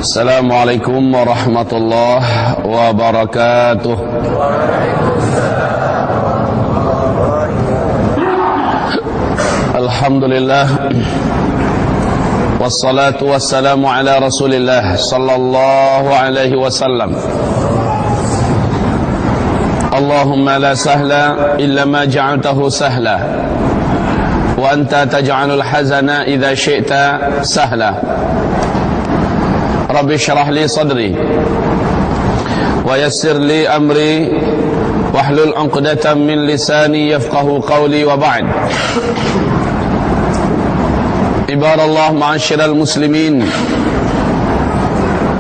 Assalamualaikum warahmatullahi wabarakatuh. Alhamdulillah, wassalatu wassalamu ala Rasulillah sallallahu alaihi wasallam. Allahumma la sahla illa ma ja'altahu sahla wa anta taj'alul hazana idza syi'ta sahla. Rabbi syrah li sadri wa yassir li amri wahlul 'uqdatam min lisani yafqahu qawli wa ba'd. Ibadallah, ma'asyiral muslimin,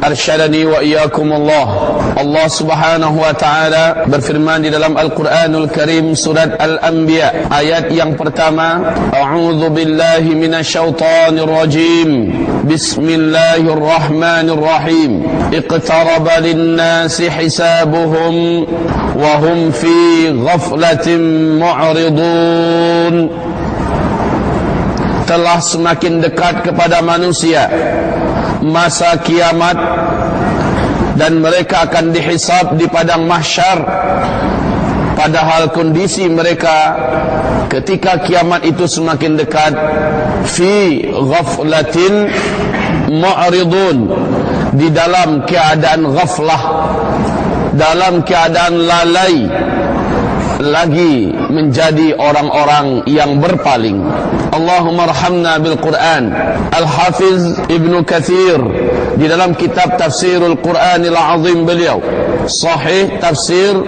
arsyadani wa iyyakum Allah. Allah Subhanahu wa taala berfirman di dalam Al-Qur'anul Karim surat Al-Anbiya ayat yang pertama, a'udzu billahi minasyaitonir rajim. Bismillahirrahmanirrahim. Iqtaraba lin-nasi hisabuhum wa hum fi ghaflatin mu'ridun. Telah semakin dekat kepada manusia masa kiamat dan mereka akan dihisab di padang mahsyar, padahal kondisi mereka ketika kiamat itu semakin dekat, fi ghaflatin mu'ridun, di dalam keadaan ghaflah, dalam keadaan lalai, lagi menjadi orang-orang yang berpaling. Allahumma arhamna bil Quran. Al-Hafiz Ibnu Katsir di dalam kitab Tafsirul Quranil Azim beliau, Sahih Tafsir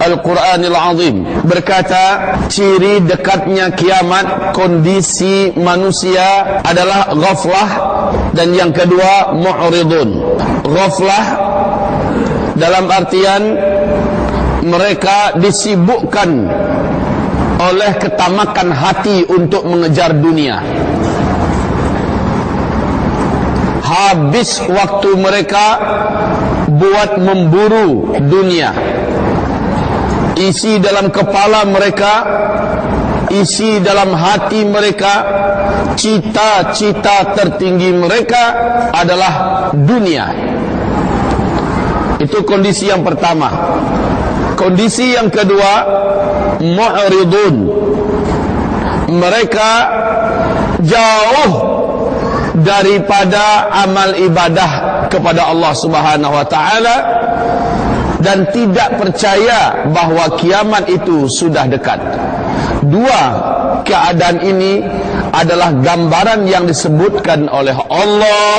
Al-Quranil Azim, berkata ciri dekatnya kiamat, kondisi manusia adalah ghaflah, dan yang kedua mu'ridun. Ghaflah dalam artian mereka disibukkan oleh ketamakan hati untuk mengejar dunia. Habis waktu mereka buat memburu dunia. Isi dalam kepala mereka, isi dalam hati mereka, cita-cita tertinggi mereka adalah dunia. Itu kondisi yang pertama. Kondisi yang kedua, mu'ridun. Mereka jauh daripada amal ibadah kepada Allah Subhanahu wa taala dan tidak percaya bahwa kiamat itu sudah dekat. Dua keadaan ini adalah gambaran yang disebutkan oleh Allah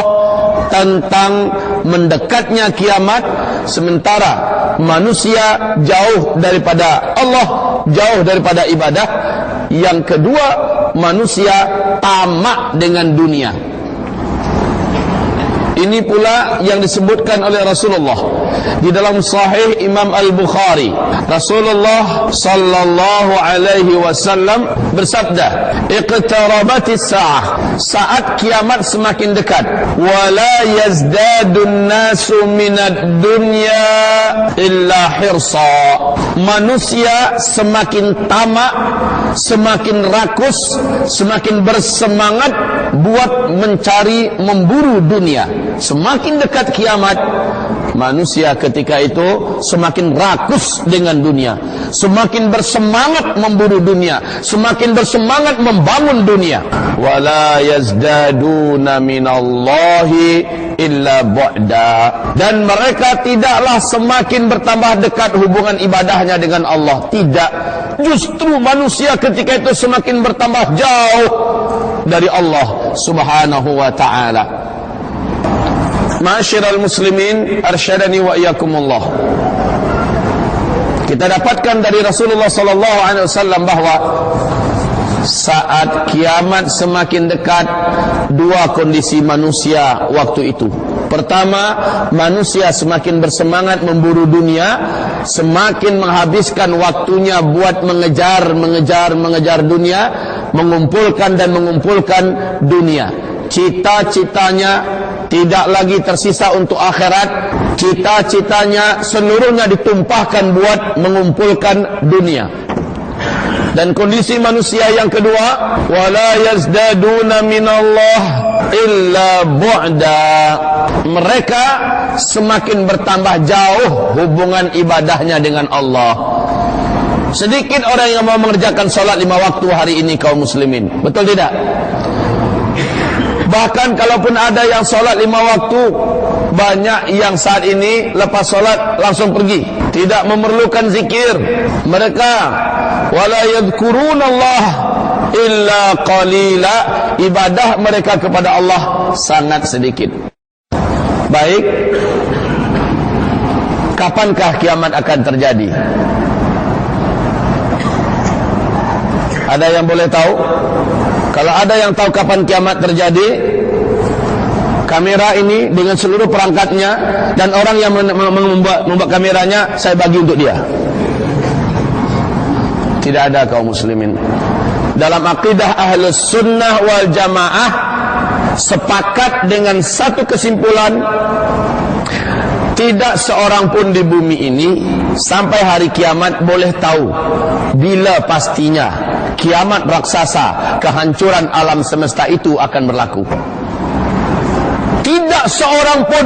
tentang mendekatnya kiamat, sementara manusia jauh daripada Allah, jauh daripada ibadah. Yang kedua, manusia tamak dengan dunia. Ini pula yang disebutkan oleh Rasulullah di dalam Sahih Imam Al-Bukhari. Rasulullah sallallahu alaihi wasallam bersabda, iqtarabatis sa'ah, saat kiamat semakin dekat, wala yazdadun nasu minad dunya illa hirsa. Manusia semakin tamak, semakin rakus, semakin bersemangat buat mencari, memburu dunia. Semakin dekat kiamat, manusia ketika itu semakin rakus dengan dunia, semakin bersemangat memburu dunia, semakin bersemangat membangun dunia. Wala yazdaduna minallahi illa bu'da. Dan mereka tidaklah semakin bertambah dekat hubungan ibadahnya dengan Allah. Tidak. Justru manusia ketika itu semakin bertambah jauh dari Allah Subhanahu wa ta'ala. Ma'asyiral muslimin, arsyadani wa iyyakumullah. Kita dapatkan dari Rasulullah sallallahu alaihi wasallam bahwa saat kiamat semakin dekat, dua kondisi manusia waktu itu. Pertama, manusia semakin bersemangat memburu dunia, semakin menghabiskan waktunya buat mengejar dunia, mengumpulkan dunia. Cita-citanya tidak lagi tersisa untuk akhirat. Cita-citanya seluruhnya ditumpahkan buat mengumpulkan dunia. Dan kondisi manusia yang kedua, wala yazdaduna minallah illa bu'da. Mereka semakin bertambah jauh hubungan ibadahnya dengan Allah. Sedikit orang yang mau mengerjakan solat 5 waktu hari ini kaum muslimin. Betul tidak? Bahkan kalaupun ada yang solat 5 waktu, banyak yang saat ini lepas solat langsung pergi, tidak memerlukan zikir. Mereka wala yadhkurunallah illa qalila. Ibadah mereka kepada Allah sangat sedikit. Baik, kapankah kiamat akan terjadi? Ada yang boleh tahu? Kalau ada yang tahu kapan kiamat terjadi, kamera ini dengan seluruh perangkatnya dan orang yang membuat kameranya, saya bagi untuk dia. Tidak ada kaum muslimin. Dalam akidah Ahlus Sunnah wal Jamaah sepakat dengan satu kesimpulan, tidak seorang pun di bumi ini sampai hari kiamat boleh tahu bila pastinya kiamat raksasa, kehancuran alam semesta itu akan berlaku. Tidak seorang pun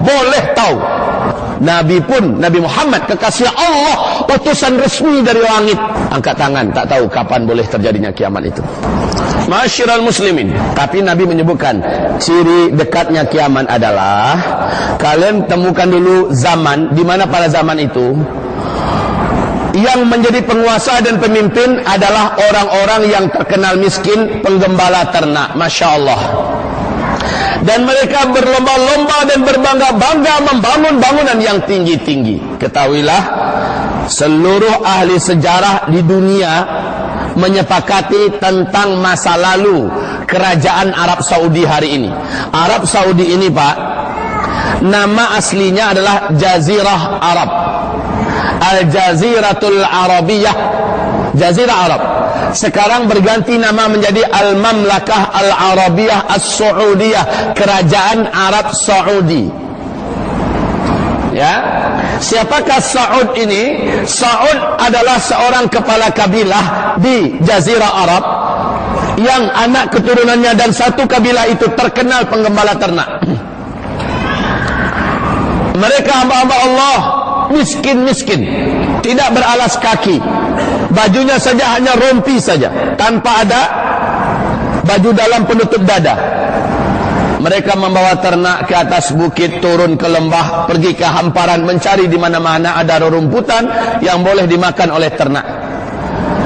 boleh tahu. Nabi pun, Nabi Muhammad kekasih Allah, utusan resmi dari langit, angkat tangan, tak tahu kapan boleh terjadinya kiamat itu. Masyiral muslimin. Tapi Nabi menyebutkan ciri dekatnya kiamat adalah kalian temukan dulu zaman di mana pada zaman itu yang menjadi penguasa dan pemimpin adalah orang-orang yang terkenal miskin, penggembala ternak. Masya Allah. Dan mereka berlomba-lomba dan berbangga-bangga membangun bangunan yang tinggi-tinggi. Ketahuilah, seluruh ahli sejarah di dunia menyepakati tentang masa lalu kerajaan Arab Saudi hari ini. Arab Saudi ini, Pak, nama aslinya adalah Jazirah Arab, Al-Jaziratul Arabiyah, Jazirah Arab. Sekarang berganti nama menjadi Al-Mamlakah Al-Arabiyah As-Saudiyah, Kerajaan Arab Saudi. Ya, siapakah Saud ini? Saud adalah seorang kepala kabilah di Jazirah Arab yang anak keturunannya dan satu kabilah itu terkenal penggembala ternak. Mereka hamba-hamba Allah, miskin-miskin, tidak beralas kaki, bajunya saja hanya rompi saja, tanpa ada baju dalam penutup dada. Mereka membawa ternak ke atas bukit, turun ke lembah, pergi ke hamparan, mencari di mana-mana ada rerumputan yang boleh dimakan oleh ternak.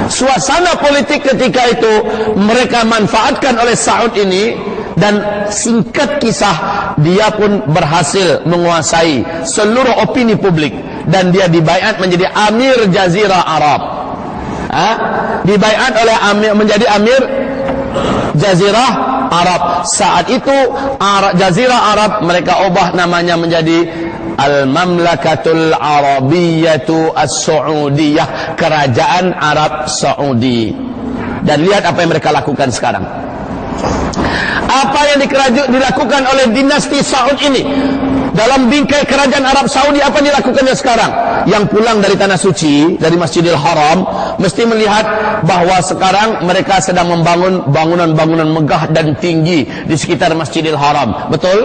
Suasana politik ketika itu mereka manfaatkan oleh Saud ini, dan singkat kisah, dia pun berhasil menguasai seluruh opini publik dan dia dibaiat menjadi Amir Jazirah Arab. Dibaiat oleh Amir, menjadi Amir Jazirah Arab. Saat itu Jazirah Arab mereka ubah namanya menjadi Al-Mamlakatul Arabiyatu As-Saudiyah, Kerajaan Arab Saudi. Dan lihat apa yang mereka lakukan sekarang. Apa yang dilakukan oleh dinasti Saud ini dalam bingkai kerajaan Arab Saudi, apa yang dilakukannya sekarang? Yang pulang dari tanah suci, dari Masjidil Haram, mesti melihat bahwa sekarang mereka sedang membangun bangunan-bangunan megah dan tinggi di sekitar Masjidil Haram. Betul?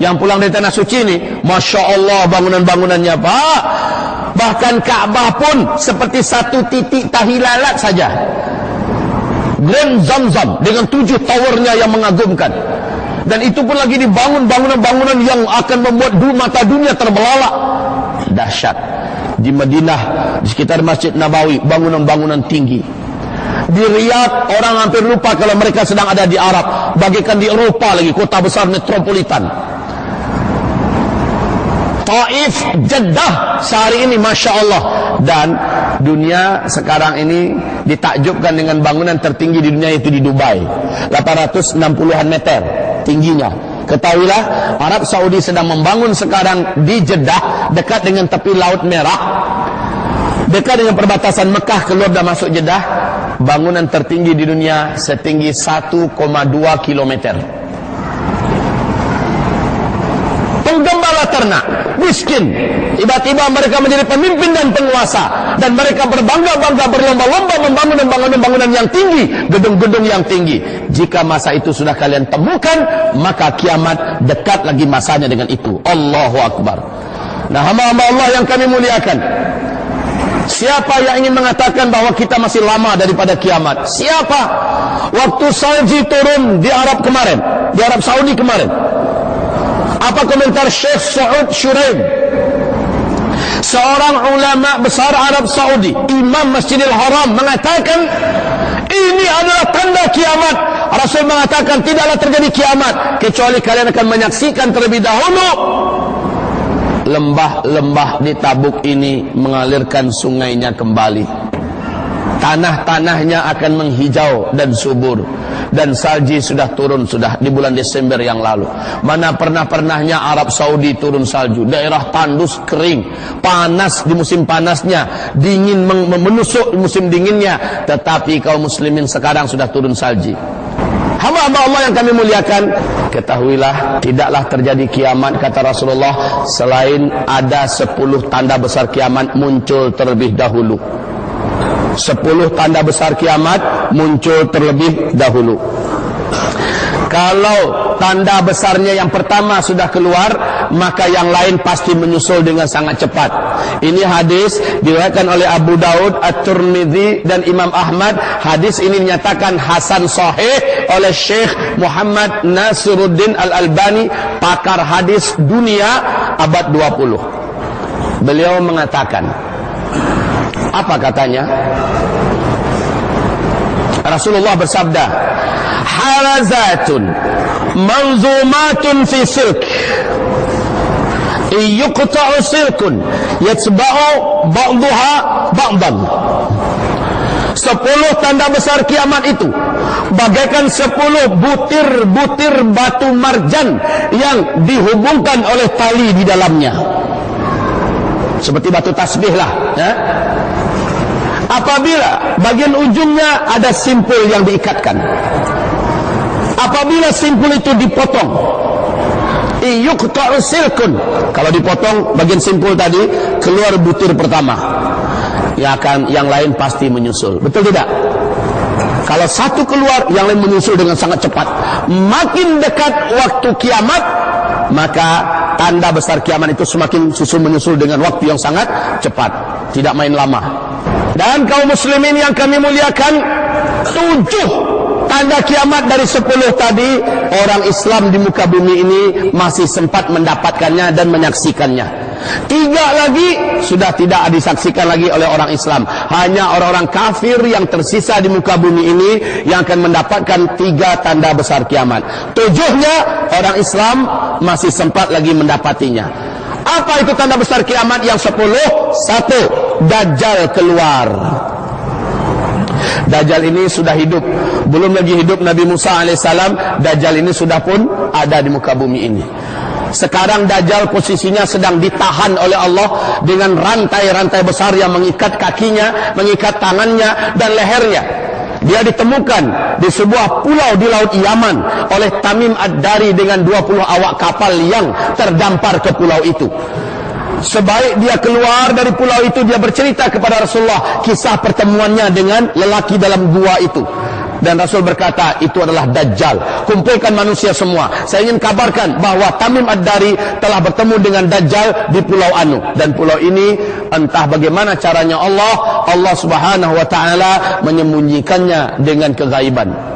Yang pulang dari tanah suci ini, Masya Allah bangunan-bangunannya, Pak. Bahkan Ka'bah pun seperti satu titik tahi lalat saja. Grand Zamzam dengan 7 towernya yang mengagumkan. Dan itu pun lagi dibangun bangunan-bangunan yang akan membuat mata dunia terbelalak. Dahsyat. Di Madinah, di sekitar Masjid Nabawi, bangunan-bangunan tinggi. Di Riyadh, orang hampir lupa kalau mereka sedang ada di Arab. Bagaikan di Eropa lagi, kota besar metropolitan. Taif, Jeddah sehari ini Masya Allah. Dan dunia sekarang ini ditakjubkan dengan bangunan tertinggi di dunia, itu di Dubai, 860-an meter tingginya. Ketahuilah, Arab Saudi sedang membangun sekarang di Jeddah, dekat dengan tepi Laut Merah, dekat dengan perbatasan Mekah keluar dan masuk Jeddah, bangunan tertinggi di dunia setinggi 1,2 kilometer. Penggembala ternak miskin. Tiba-tiba mereka menjadi pemimpin dan penguasa, dan mereka berbangga-bangga, berlomba-lomba membangun bangunan yang tinggi, gedung-gedung yang tinggi. Jika masa itu sudah kalian temukan, maka kiamat dekat lagi masanya dengan itu. Allahu Akbar. Nah, hamba-hamba Allah yang kami muliakan, siapa yang ingin mengatakan bahwa kita masih lama daripada kiamat? Siapa? Waktu salji turun di Arab kemarin, di Arab Saudi kemarin, apa komentar Syekh Saud Shuraim, seorang ulama besar Arab Saudi, Imam Masjidil Haram, mengatakan ini adalah tanda kiamat. Rasul mengatakan tidaklah terjadi kiamat kecuali kalian akan menyaksikan terlebih dahulu lembah-lembah di Tabuk ini mengalirkan sungainya kembali. Tanah-tanahnya akan menghijau dan subur. Dan salji sudah turun sudah di bulan Desember yang lalu. Mana pernah-pernahnya Arab Saudi turun salju. Daerah tandus kering, panas di musim panasnya, dingin menusuk di musim dinginnya. Tetapi kaum muslimin sekarang sudah turun salji. Hamba-hamba Allah yang kami muliakan, ketahuilah tidaklah terjadi kiamat, kata Rasulullah, selain ada 10 tanda besar kiamat muncul terlebih dahulu. 10 tanda besar kiamat muncul terlebih dahulu. Kalau tanda besarnya yang pertama sudah keluar, maka yang lain pasti menyusul dengan sangat cepat. Ini hadis diriwayatkan oleh Abu Daud, At-Tirmidzi dan Imam Ahmad. Hadis ini dinyatakan hasan sahih oleh Syekh Muhammad Nasiruddin Al-Albani, pakar hadis dunia abad 20. Beliau mengatakan, apa katanya? Rasulullah bersabda, harazatun manzumatun fi silk, yuqta'u silkun yatba'u ba'daha ba'dan. 10 tanda besar kiamat itu bagaikan 10 butir-butir batu marjan yang dihubungkan oleh tali di dalamnya, seperti batu tasbih lah, ya? Apabila bagian ujungnya ada simpul yang diikatkan, apabila simpul itu dipotong, yuqta'u silkun, kalau dipotong bagian simpul tadi, keluar butir pertama, yang lain pasti menyusul. Betul tidak? Kalau satu keluar, yang lain menyusul dengan sangat cepat. Makin dekat waktu kiamat, maka tanda besar kiamat itu semakin menyusul dengan waktu yang sangat cepat, tidak main lama. Dan kaum muslimin yang kami muliakan, 7 tanda kiamat dari 10 tadi, orang Islam di muka bumi ini masih sempat mendapatkannya dan menyaksikannya. 3 lagi sudah tidak disaksikan lagi oleh orang Islam. Hanya orang-orang kafir yang tersisa di muka bumi ini yang akan mendapatkan 3 tanda besar kiamat. 7-nya orang Islam masih sempat lagi mendapatinya. Apa itu tanda besar kiamat yang 10? 1. Dajjal keluar. Dajjal ini sudah hidup. Belum lagi hidup Nabi Musa alaihissalam, Dajjal ini sudah pun ada di muka bumi ini. Sekarang Dajjal posisinya sedang ditahan oleh Allah dengan rantai-rantai besar yang mengikat kakinya, mengikat tangannya dan lehernya. Dia ditemukan di sebuah pulau di Laut Yaman oleh Tamim Ad-Dari dengan 20 awak kapal yang terdampar ke pulau itu. Sebaik dia keluar dari pulau itu, dia bercerita kepada Rasulullah kisah pertemuannya dengan lelaki dalam gua itu. Dan Rasul berkata, itu adalah Dajjal. Kumpulkan manusia semua. Saya ingin kabarkan bahwa Tamim Ad-Dari telah bertemu dengan Dajjal di Pulau Anu. Dan pulau ini entah bagaimana caranya Allah subhanahu wa ta'ala menyembunyikannya dengan kegaiban.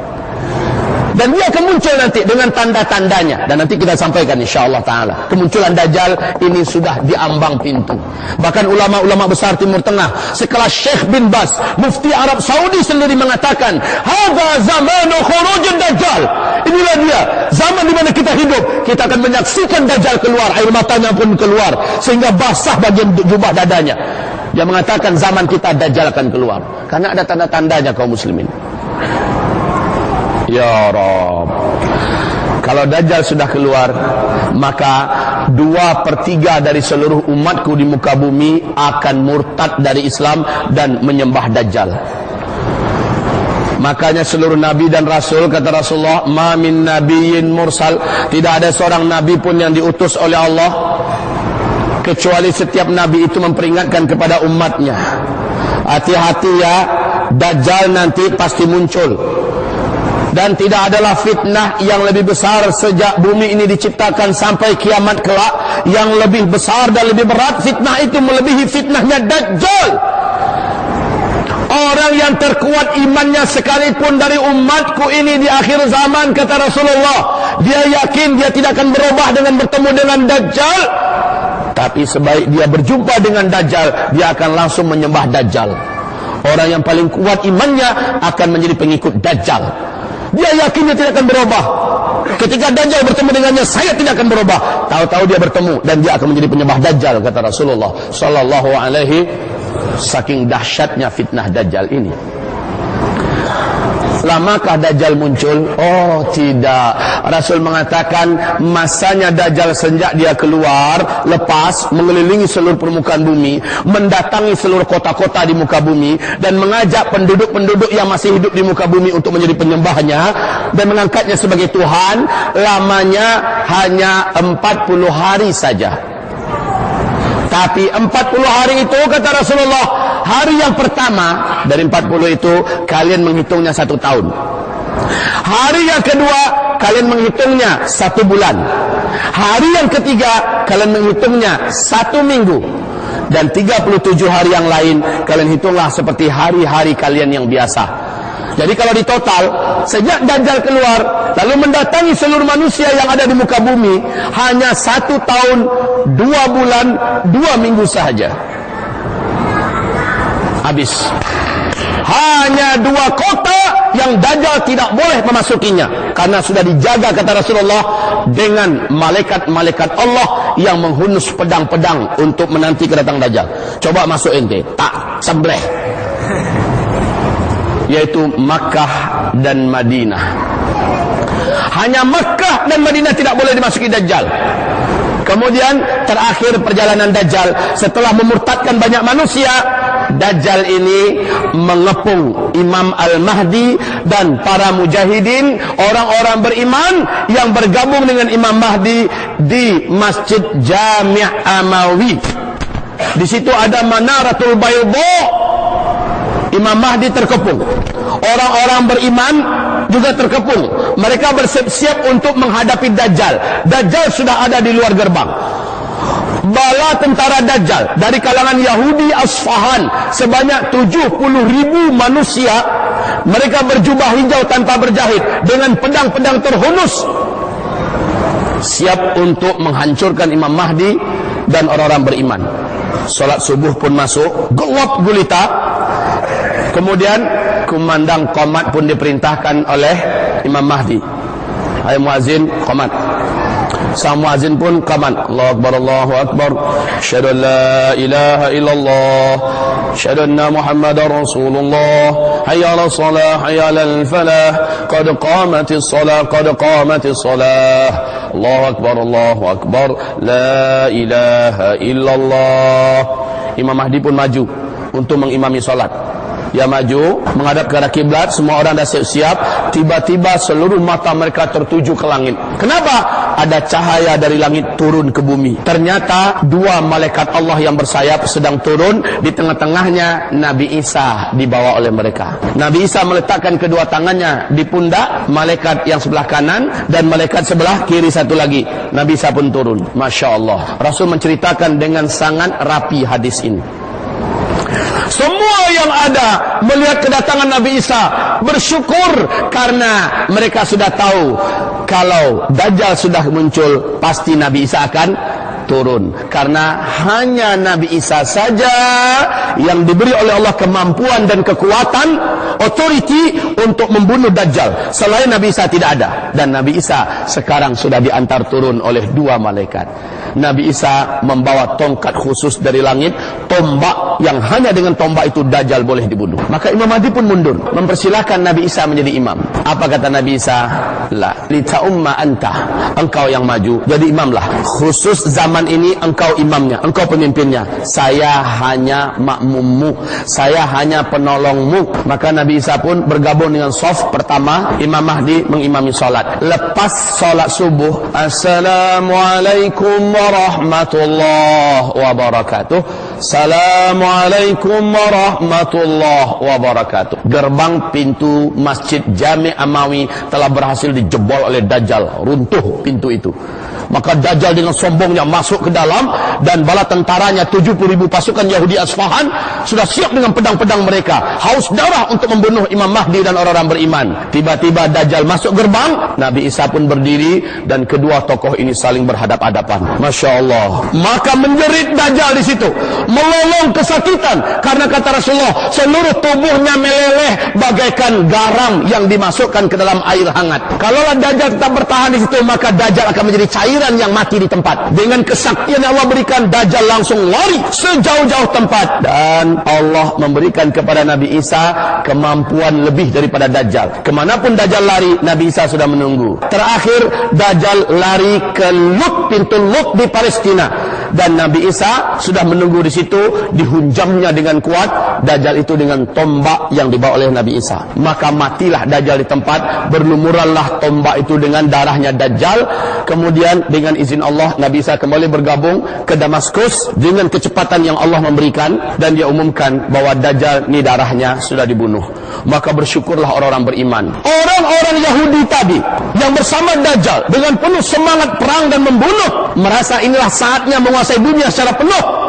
Dan dia akan muncul nanti dengan tanda-tandanya. Dan nanti kita sampaikan insyaAllah ta'ala. Kemunculan Dajjal ini sudah diambang pintu. Bahkan ulama-ulama besar Timur Tengah, sekelas Syekh bin Baz, Mufti Arab Saudi sendiri mengatakan, hadza zamanu khurujud Dajjal. Inilah dia, zaman di mana kita hidup. Kita akan menyaksikan Dajjal keluar, air matanya pun keluar, sehingga basah bagian jubah dadanya. Dia mengatakan zaman kita Dajjal akan keluar. Karena ada tanda-tandanya kaum muslimin. Ya Rabb, kalau Dajjal sudah keluar, maka 2/3 dari seluruh umatku di muka bumi akan murtad dari Islam dan menyembah Dajjal. Makanya seluruh nabi dan rasul, kata Rasulullah, ma min nabiyyin mursal, tidak ada seorang nabi pun yang diutus oleh Allah kecuali setiap Nabi itu memperingatkan kepada umatnya, hati-hati ya, Dajjal nanti pasti muncul. Dan tidak adalah fitnah yang lebih besar sejak bumi ini diciptakan sampai kiamat kelak yang lebih besar dan lebih berat. Fitnah itu melebihi fitnahnya Dajjal. Orang yang terkuat imannya sekalipun dari umatku ini di akhir zaman, kata Rasulullah, dia yakin dia tidak akan berubah dengan bertemu dengan Dajjal. Tapi sebaik dia berjumpa dengan Dajjal, dia akan langsung menyembah Dajjal. Orang yang paling kuat imannya akan menjadi pengikut Dajjal. Dia yakin dia tidak akan berubah. Ketika Dajjal bertemu dengannya, saya tidak akan berubah. Tahu-tahu dia bertemu dan dia akan menjadi penyembah Dajjal, kata Rasulullah sallallahu alaihi. Saking dahsyatnya fitnah Dajjal ini. Lamakah Dajjal muncul? Oh tidak. Rasul mengatakan masanya Dajjal sejak dia keluar, lepas mengelilingi seluruh permukaan bumi, mendatangi seluruh kota-kota di muka bumi, dan mengajak penduduk-penduduk yang masih hidup di muka bumi untuk menjadi penyembahnya dan mengangkatnya sebagai Tuhan. Lamanya hanya 40 hari saja. Tapi 40 hari itu, kata Rasulullah, hari yang pertama dari 40 itu kalian menghitungnya 1 tahun. Hari yang kedua kalian menghitungnya 1 bulan. Hari yang ketiga kalian menghitungnya 1 minggu. Dan 37 hari yang lain kalian hitunglah seperti hari-hari kalian yang biasa. Jadi kalau di total, sejak Dajjal keluar lalu mendatangi seluruh manusia yang ada di muka bumi, hanya 1 tahun, 2 bulan, 2 minggu sahaja. Habis. Hanya 2 kota yang Dajjal tidak boleh memasukinya, karena sudah dijaga, kata Rasulullah, dengan malaikat-malaikat Allah yang menghunus pedang-pedang untuk menanti kedatangan Dajjal. Coba masuk ente, tak sembleh. Yaitu Makkah dan Madinah. Hanya Makkah dan Madinah tidak boleh dimasuki Dajjal. Kemudian terakhir perjalanan Dajjal, setelah memurtadkan banyak manusia, Dajjal ini mengepung Imam Al-Mahdi dan para mujahidin, orang-orang beriman yang bergabung dengan Imam Mahdi di Masjid Jami' Amawi. Di situ ada Manaratul Bayda. Imam Mahdi terkepung. Orang-orang beriman juga terkepung. Mereka bersiap-siap untuk menghadapi Dajjal. Dajjal sudah ada di luar gerbang. Bala tentara Dajjal dari kalangan Yahudi Asfahan sebanyak 70.000 manusia. Mereka berjubah hijau tanpa berjahit dengan pedang-pedang terhunus, siap untuk menghancurkan Imam Mahdi dan orang-orang beriman. Salat subuh pun masuk, gelap gulita. Kemudian kumandang qomat pun diperintahkan oleh Imam Mahdi. Hai muazin, qomat. Sang muazin pun qomat. Allahu Akbar, Allahu Akbar. Asyhadu an la ilaha illallah. Asyhadu anna Muhammadar Rasulullah. Hayya 'alas shalah, hayya 'alal falah. Qad qamatis shalah, qad qamatis shalah. Allahu Akbar, Allahu Akbar. La ilaha illallah. Imam Mahdi pun maju untuk mengimami salat. Dia maju menghadap ke arah kiblat, semua orang dah siap-siap. Tiba-tiba seluruh mata mereka tertuju ke langit. Kenapa? Ada cahaya dari langit turun ke bumi. Ternyata 2 malaikat Allah yang bersayap sedang turun. Di tengah-tengahnya Nabi Isa dibawa oleh mereka. Nabi Isa meletakkan kedua tangannya di pundak malaikat yang sebelah kanan, dan malaikat sebelah kiri satu lagi. Nabi Isa pun turun. Masya Allah. Rasul menceritakan dengan sangat rapi hadis ini. Semua yang ada melihat kedatangan Nabi Isa bersyukur, karena mereka sudah tahu kalau Dajjal sudah muncul, pasti Nabi Isa akan turun. Karena hanya Nabi Isa saja yang diberi oleh Allah kemampuan dan kekuatan, authority untuk membunuh Dajjal. Selain Nabi Isa tidak ada. Dan Nabi Isa sekarang sudah diantar turun oleh 2 malaikat. Nabi Isa membawa tongkat khusus dari langit, tombak yang hanya dengan tombak itu Dajjal boleh dibunuh. Maka Imam Mahdi pun mundur, mempersilahkan Nabi Isa menjadi imam. Apa kata Nabi Isa? La li ta'umma anta, engkau yang maju jadi imamlah. Khusus zaman zaman ini engkau imamnya, engkau pemimpinnya. Saya hanya makmummu, saya hanya penolongmu. Maka Nabi Isa pun bergabung dengan saf pertama. Imam Mahdi mengimami salat. Lepas salat subuh, Assalamualaikum warahmatullahi wabarakatuh. Assalamualaikum warahmatullahi wabarakatuh. Gerbang pintu Masjid Jami' Amawi telah berhasil dijebol oleh Dajjal. Runtuh pintu itu. Maka Dajjal dengan sombongnya masuk ke dalam, dan bala tentaranya 70.000 pasukan Yahudi Asfahan sudah siap dengan pedang-pedang mereka, haus darah untuk membunuh Imam Mahdi dan orang-orang beriman. Tiba-tiba Dajjal masuk gerbang, Nabi Isa pun berdiri, dan kedua tokoh ini saling berhadap-hadapan. Masya Allah. Maka menjerit Dajjal di situ, melolong kesakitan, karena kata Rasulullah, seluruh tubuhnya meleleh bagaikan garam yang dimasukkan ke dalam air hangat. Kalaulah Dajjal tetap bertahan di situ, maka Dajjal akan menjadi cairan yang mati di tempat. Dengan kesaktian yang Allah berikan, Dajjal langsung lari sejauh-jauh tempat, dan Allah memberikan kepada Nabi Isa kemampuan lebih daripada Dajjal. Kemanapun Dajjal lari, Nabi Isa sudah menunggu. Terakhir Dajjal lari ke Lut, pintu Lut di Palestina, dan Nabi Isa sudah menunggu di situ. Dihunjamnya dengan kuat Dajjal itu dengan tombak yang dibawa oleh Nabi Isa. Maka matilah Dajjal di tempat, berlumuranlah tombak itu dengan darahnya Dajjal. Kemudian dengan izin Allah, Nabi Isa kembali bergabung ke Damaskus dengan kecepatan yang Allah memberikan, dan dia umumkan bahwa Dajjal ini darahnya sudah dibunuh. Maka bersyukurlah orang-orang beriman. Orang-orang Yahudi tadi yang bersama Dajjal dengan penuh semangat perang dan membunuh, merasa inilah saatnya menguasai dunia secara penuh.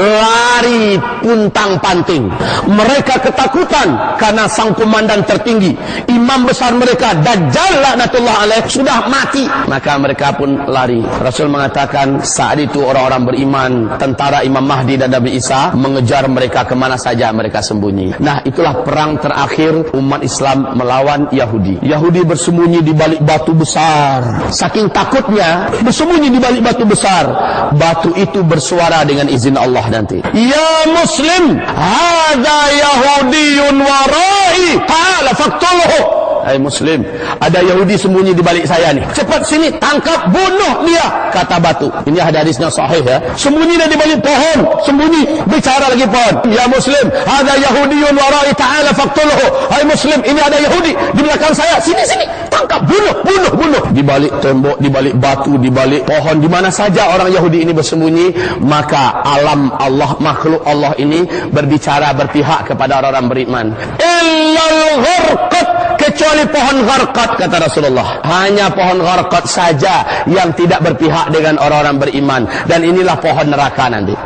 Lari puntang-panting. Mereka ketakutan karena sang komandan tertinggi, imam besar mereka Dajjal laknatullah alaih sudah mati. Maka mereka pun lari. Rasul mengatakan saat itu orang-orang beriman, tentara Imam Mahdi dan Nabi Isa mengejar mereka kemana saja mereka sembunyi. Nah, itulah perang terakhir umat Islam melawan Yahudi. Yahudi bersembunyi di balik batu besar. Saking takutnya bersembunyi di balik batu besar. Batu itu bersuara dengan izin Allah nanti. Ya Muslim, hadza Yahudiyun warai, ta'ala faqtulhu. Hai Muslim, ada Yahudi sembunyi di balik saya nih. Cepat sini, tangkap, bunuh dia, kata batu. Ini hadisnya sahih ya. Sembunyi dia di balik pohon, sembunyi, bicara lagi pohon. Ya Muslim, hadza Yahudiyun warai, ta'ala faqtulhu. Hai Muslim, ini ada Yahudi di belakang saya. Sini, tangkap, bunuh. Di balik tembok, di balik batu, di balik pohon, di mana saja orang Yahudi ini bersembunyi, maka alam Allah, makhluk Allah ini berbicara, berpihak kepada orang-orang beriman. Illal gharqat, kecuali pohon gharqat, kata Rasulullah. Hanya pohon gharqat saja yang tidak berpihak dengan orang-orang beriman, dan inilah pohon neraka nanti.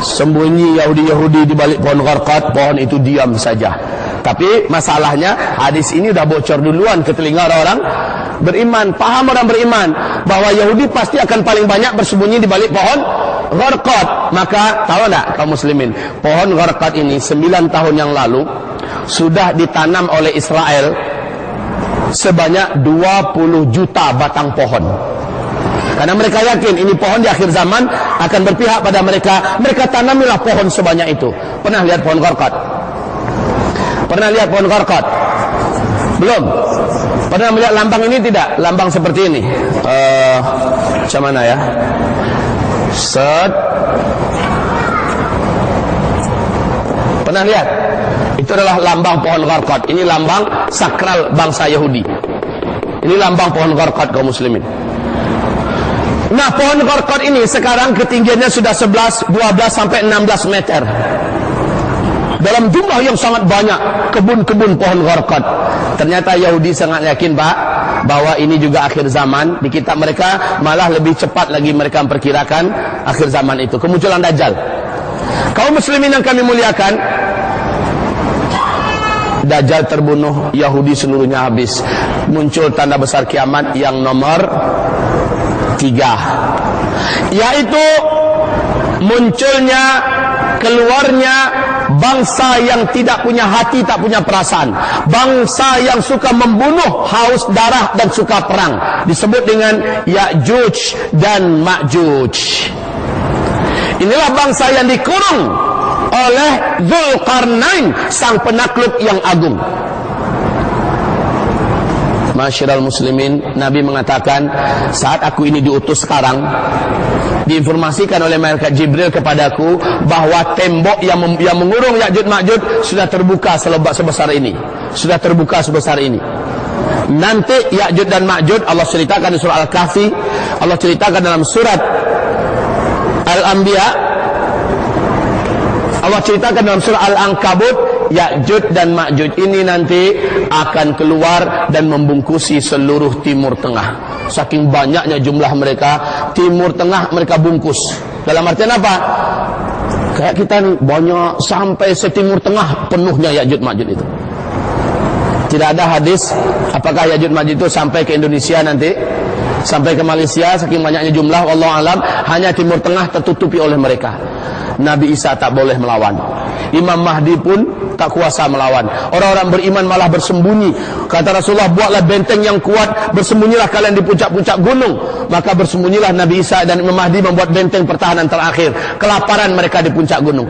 Sembunyi Yahudi-Yahudi di balik pohon gharqat, pohon itu diam saja. Tapi masalahnya hadis ini sudah bocor duluan ke telinga orang-orang beriman. Paham orang beriman bahwa Yahudi pasti akan paling banyak bersembunyi di balik pohon gharqat. Maka tahu tak kaum muslimin, pohon gharqat ini 9 tahun yang lalu sudah ditanam oleh Israel sebanyak 20 juta batang pohon. Karena mereka yakin ini pohon di akhir zaman akan berpihak pada mereka. Mereka tanamilah pohon sebanyak itu. Pernah lihat pohon gharqat? Pernah lihat pohon gharqat? Belum? Pernah melihat lambang ini tidak? Lambang seperti ini. Macam mana ya? Set. Pernah lihat? Itu adalah lambang pohon gharqat. Ini lambang sakral bangsa Yahudi. Ini lambang pohon gharqat kaum muslimin. Nah, pohon gharqat ini sekarang ketinggiannya sudah 11, 12 sampai 16 meter. Dalam jumlah yang sangat banyak, kebun-kebun pohon gharqat. Ternyata Yahudi sangat yakin, Pak, bahwa ini juga akhir zaman. Di kitab mereka malah lebih cepat lagi mereka memperkirakan akhir zaman itu, kemunculan Dajjal. Kaum muslimin yang kami muliakan, Dajjal terbunuh, Yahudi seluruhnya habis. Muncul tanda besar kiamat yang nomor 3, yaitu munculnya, keluarnya bangsa yang tidak punya hati, tak punya perasaan. Bangsa yang suka membunuh, haus darah dan suka perang. Disebut dengan Ya'juj dan Ma'juj. Inilah bangsa yang dikurung oleh Dzulqarnain, sang penakluk yang agung. Masyiral muslimin, Nabi mengatakan, saat aku ini diutus sekarang, diinformasikan oleh malaikat Jibril kepadaku bahwa tembok yang mengurung Ya'juj Ma'juj sudah terbuka sebesar ini. Sudah terbuka sebesar ini. Nanti Ya'juj dan Ma'juj Allah ceritakan di surah Al-Kahfi, Allah ceritakan dalam surat Al-Anbiya, Allah ceritakan dalam surah Al-Ankabut, Ya'juj dan Ma'juj ini nanti akan keluar dan membungkusi seluruh Timur Tengah. Saking banyaknya jumlah mereka, Timur Tengah mereka bungkus. Dalam artian apa? Kayak kita nih, banyak sampai setimur Tengah penuhnya Ya'juj Ma'juj itu. Tidak ada hadis apakah Ya'juj Ma'juj itu sampai ke Indonesia nanti, sampai ke Malaysia, saking banyaknya jumlah, wallahu alam. Hanya Timur Tengah tertutupi oleh mereka. Nabi Isa tak boleh melawan, Imam Mahdi pun tak kuasa melawan. Orang-orang beriman malah bersembunyi. Kata Rasulullah, buatlah benteng yang kuat, bersembunyilah kalian di puncak-puncak gunung. Maka bersembunyilah Nabi Isa dan Imam Mahdi membuat benteng pertahanan terakhir. Kelaparan mereka di puncak gunung.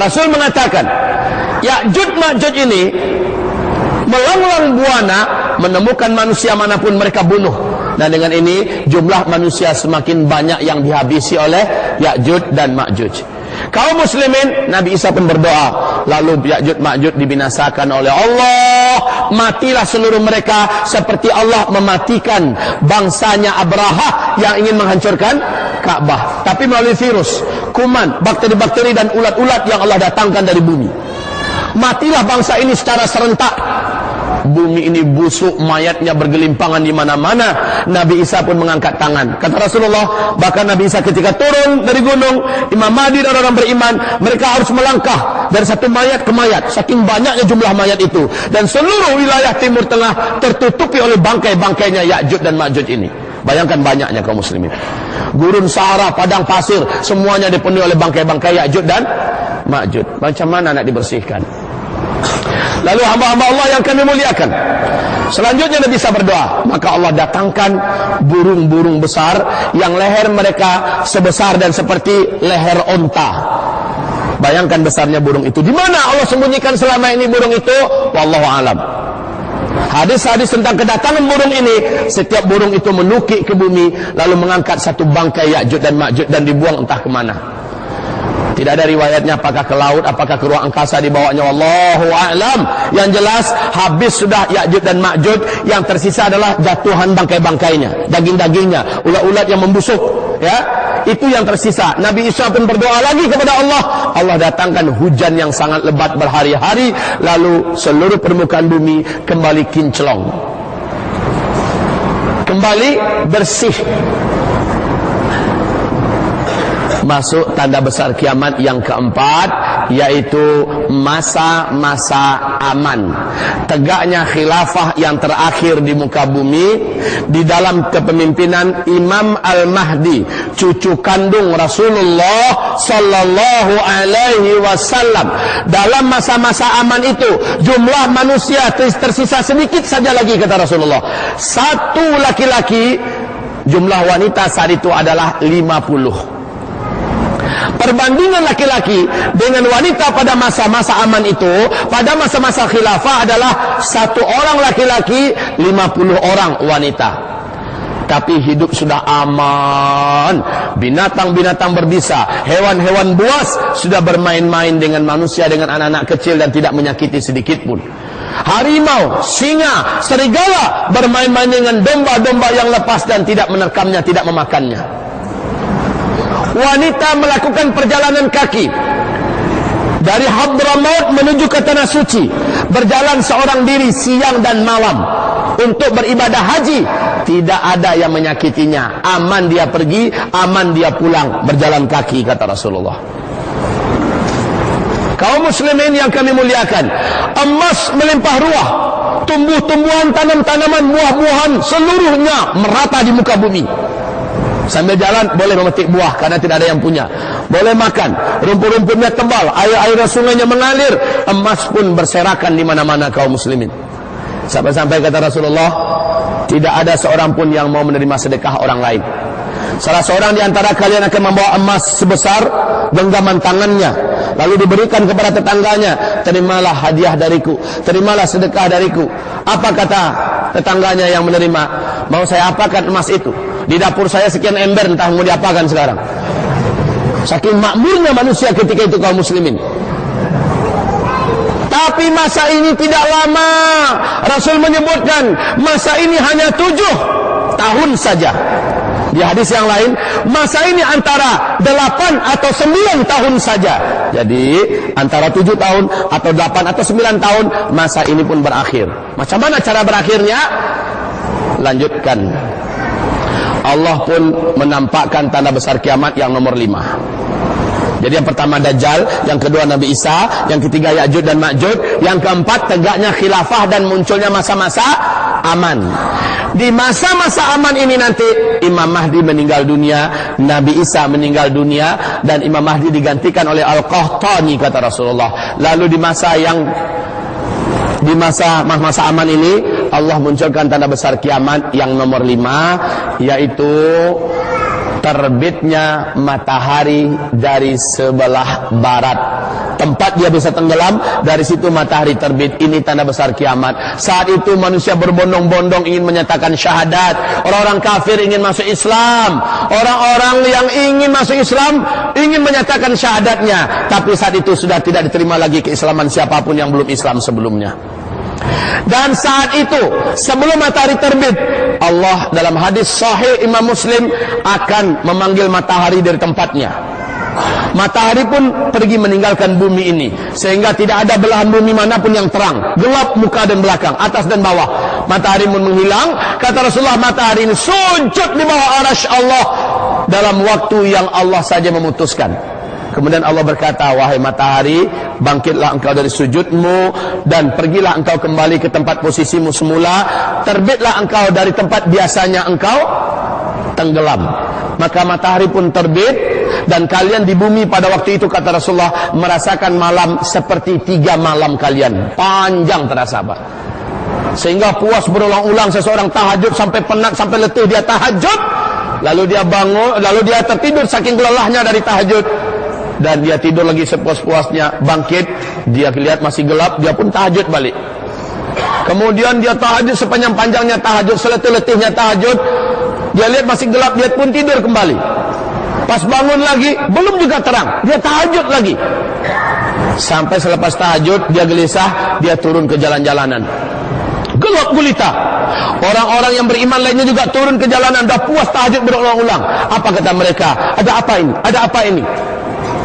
Rasul mengatakan, Ya'juj Ma'juj ini melanglang buana, menemukan manusia manapun mereka bunuh. Dan dengan ini jumlah manusia semakin banyak yang dihabisi oleh Ya'juj dan Ma'juj. Kaum muslimin, Nabi Isa pun berdoa, lalu Ya'juj Ma'juj dibinasakan oleh Allah. Matilah seluruh mereka seperti Allah mematikan bangsanya Abraha yang ingin menghancurkan Ka'bah, tapi melalui virus, kuman, bakteri-bakteri dan ulat-ulat yang Allah datangkan dari bumi. Matilah bangsa ini secara serentak. Bumi ini busuk, mayatnya bergelimpangan di mana-mana. Nabi Isa pun mengangkat tangan. Kata Rasulullah, bahkan Nabi Isa ketika turun dari gunung, Imam Mahdi dan orang beriman, mereka harus melangkah dari satu mayat ke mayat, saking banyaknya jumlah mayat itu. Dan seluruh wilayah Timur Tengah tertutupi oleh bangkai-bangkainya Ya'juj dan Ma'juj ini. Bayangkan banyaknya kaum muslimin. Gurun Sahara, padang pasir, semuanya dipenuhi oleh bangkai-bangkai Ya'juj dan Ma'juj. Macam mana nak dibersihkan? Lalu hamba-hamba Allah yang kami muliakan, selanjutnya Nabi Isa berdoa, maka Allah datangkan burung-burung besar yang leher mereka sebesar dan seperti leher onta. Bayangkan besarnya burung itu. Di mana Allah sembunyikan selama ini burung itu? Wallahu alam. Hadis-hadis tentang kedatangan burung ini, setiap burung itu menukik ke bumi, lalu mengangkat satu bangkai Ya'juj dan Ma'juj dan dibuang entah kemana. Tidak ada riwayatnya apakah ke laut, apakah ke ruang angkasa dibawanya, wallahu a'lam. Yang jelas habis sudah Ya'juj dan Ma'juj, yang tersisa adalah jatuhan bangkai-bangkainya, daging-dagingnya, ulat-ulat yang membusuk, ya. Itu yang tersisa. Nabi Isa pun berdoa lagi kepada Allah. Allah datangkan hujan yang sangat lebat berhari-hari, lalu seluruh permukaan bumi kembali kinclong, kembali bersih. Masuk tanda besar kiamat yang keempat, yaitu masa-masa aman. Tegaknya khilafah yang terakhir di muka bumi di dalam kepemimpinan Imam Al-Mahdi, cucu kandung Rasulullah sallallahu alaihi wasallam. Dalam masa-masa aman itu, jumlah manusia tersisa sedikit saja lagi, kata Rasulullah. Satu laki-laki, jumlah wanita saat itu adalah 50. Perbandingan laki-laki dengan wanita pada masa-masa aman itu, pada masa-masa khilafah adalah satu orang laki-laki, 50 orang wanita. Tapi hidup sudah aman. Binatang-binatang berbisa, hewan-hewan buas sudah bermain-main dengan manusia, dengan anak-anak kecil dan tidak menyakiti sedikit pun. Harimau, singa, serigala bermain-main dengan domba-domba yang lepas dan tidak menerkamnya, tidak memakannya. Wanita melakukan perjalanan kaki dari Hadramaut menuju ke Tanah Suci, berjalan seorang diri siang dan malam untuk beribadah haji. Tidak ada yang menyakitinya. Aman dia pergi, aman dia pulang, berjalan kaki, kata Rasulullah. Kaum muslimin yang kami muliakan, emas melimpah ruah, tumbuh-tumbuhan, tanam-tanaman, buah-buahan seluruhnya merata di muka bumi. Sambil jalan boleh memetik buah karena tidak ada yang punya. Boleh makan, rumput-rumputnya tebal, air-air sungainya mengalir, emas pun berserakan di mana-mana kaum muslimin. Sampai-sampai kata Rasulullah, tidak ada seorang pun yang mau menerima sedekah orang lain. Salah seorang di antara kalian akan membawa emas sebesar genggaman tangannya, lalu diberikan kepada tetangganya, terimalah hadiah dariku, terimalah sedekah dariku. Apa kata tetangganya yang menerima? Mau saya apakan emas itu? Di dapur saya sekian ember, entah mau diapakan sekarang. Saking makmurnya manusia ketika itu kaum muslimin. Tapi masa ini tidak lama. Rasul menyebutkan masa ini hanya 7 tahun saja. Di hadis yang lain, masa ini antara 8 atau 9 tahun saja. Jadi antara 7 tahun atau 8 atau 9 tahun, masa ini pun berakhir. Macam mana cara berakhirnya? Lanjutkan. Allah pun menampakkan tanda besar kiamat yang nomor 5. Jadi yang pertama Dajjal, yang kedua Nabi Isa, yang ketiga Ya'juj dan Ma'juj, yang keempat tegaknya khilafah dan munculnya masa-masa aman. Di masa-masa aman ini nanti Imam Mahdi meninggal dunia, Nabi Isa meninggal dunia, dan Imam Mahdi digantikan oleh Al-Qahtani kata Rasulullah. Lalu di masa aman ini Allah munculkan tanda besar kiamat yang nomor 5, yaitu terbitnya matahari dari sebelah barat. Tempat dia bisa tenggelam, dari situ matahari terbit. Ini tanda besar kiamat. Saat itu manusia berbondong-bondong ingin menyatakan syahadat. Orang-orang kafir ingin masuk Islam. Orang-orang yang ingin masuk Islam ingin menyatakan syahadatnya. Tapi saat itu sudah tidak diterima lagi keislaman siapapun yang belum Islam sebelumnya. Dan saat itu sebelum matahari terbit, Allah dalam hadis sahih Imam Muslim akan memanggil matahari dari tempatnya. Matahari pun pergi meninggalkan bumi ini, sehingga tidak ada belahan bumi manapun yang terang, gelap muka dan belakang, atas dan bawah. Matahari pun menghilang. Kata Rasulullah, matahari ini sujud di bawah arasy Allah dalam waktu yang Allah saja memutuskan. Kemudian Allah berkata, wahai matahari, bangkitlah engkau dari sujudmu dan pergilah engkau kembali ke tempat posisimu semula. Terbitlah engkau dari tempat biasanya engkau tenggelam. Maka matahari pun terbit, dan kalian di bumi pada waktu itu kata Rasulullah merasakan malam seperti 3 malam kalian. Panjang terasa, Pak. Sehingga puas berulang-ulang seseorang tahajud sampai penat, sampai letih dia tahajud, lalu dia bangun, lalu dia tertidur saking lelahnya dari tahajud. Dan dia tidur lagi sepuas-puasnya, bangkit, dia lihat masih gelap, dia pun tahajud balik. Kemudian dia tahajud sepanjang-panjangnya tahajud, seletih-letihnya tahajud, dia lihat masih gelap, dia pun tidur kembali. Pas bangun lagi, belum juga terang, dia tahajud lagi. Sampai selepas tahajud, dia gelisah, dia turun ke jalan-jalanan. Gelap gulita. Orang-orang yang beriman lainnya juga turun ke jalanan, dah puas tahajud berulang-ulang. Apa kata mereka? Ada apa ini? Ada apa ini?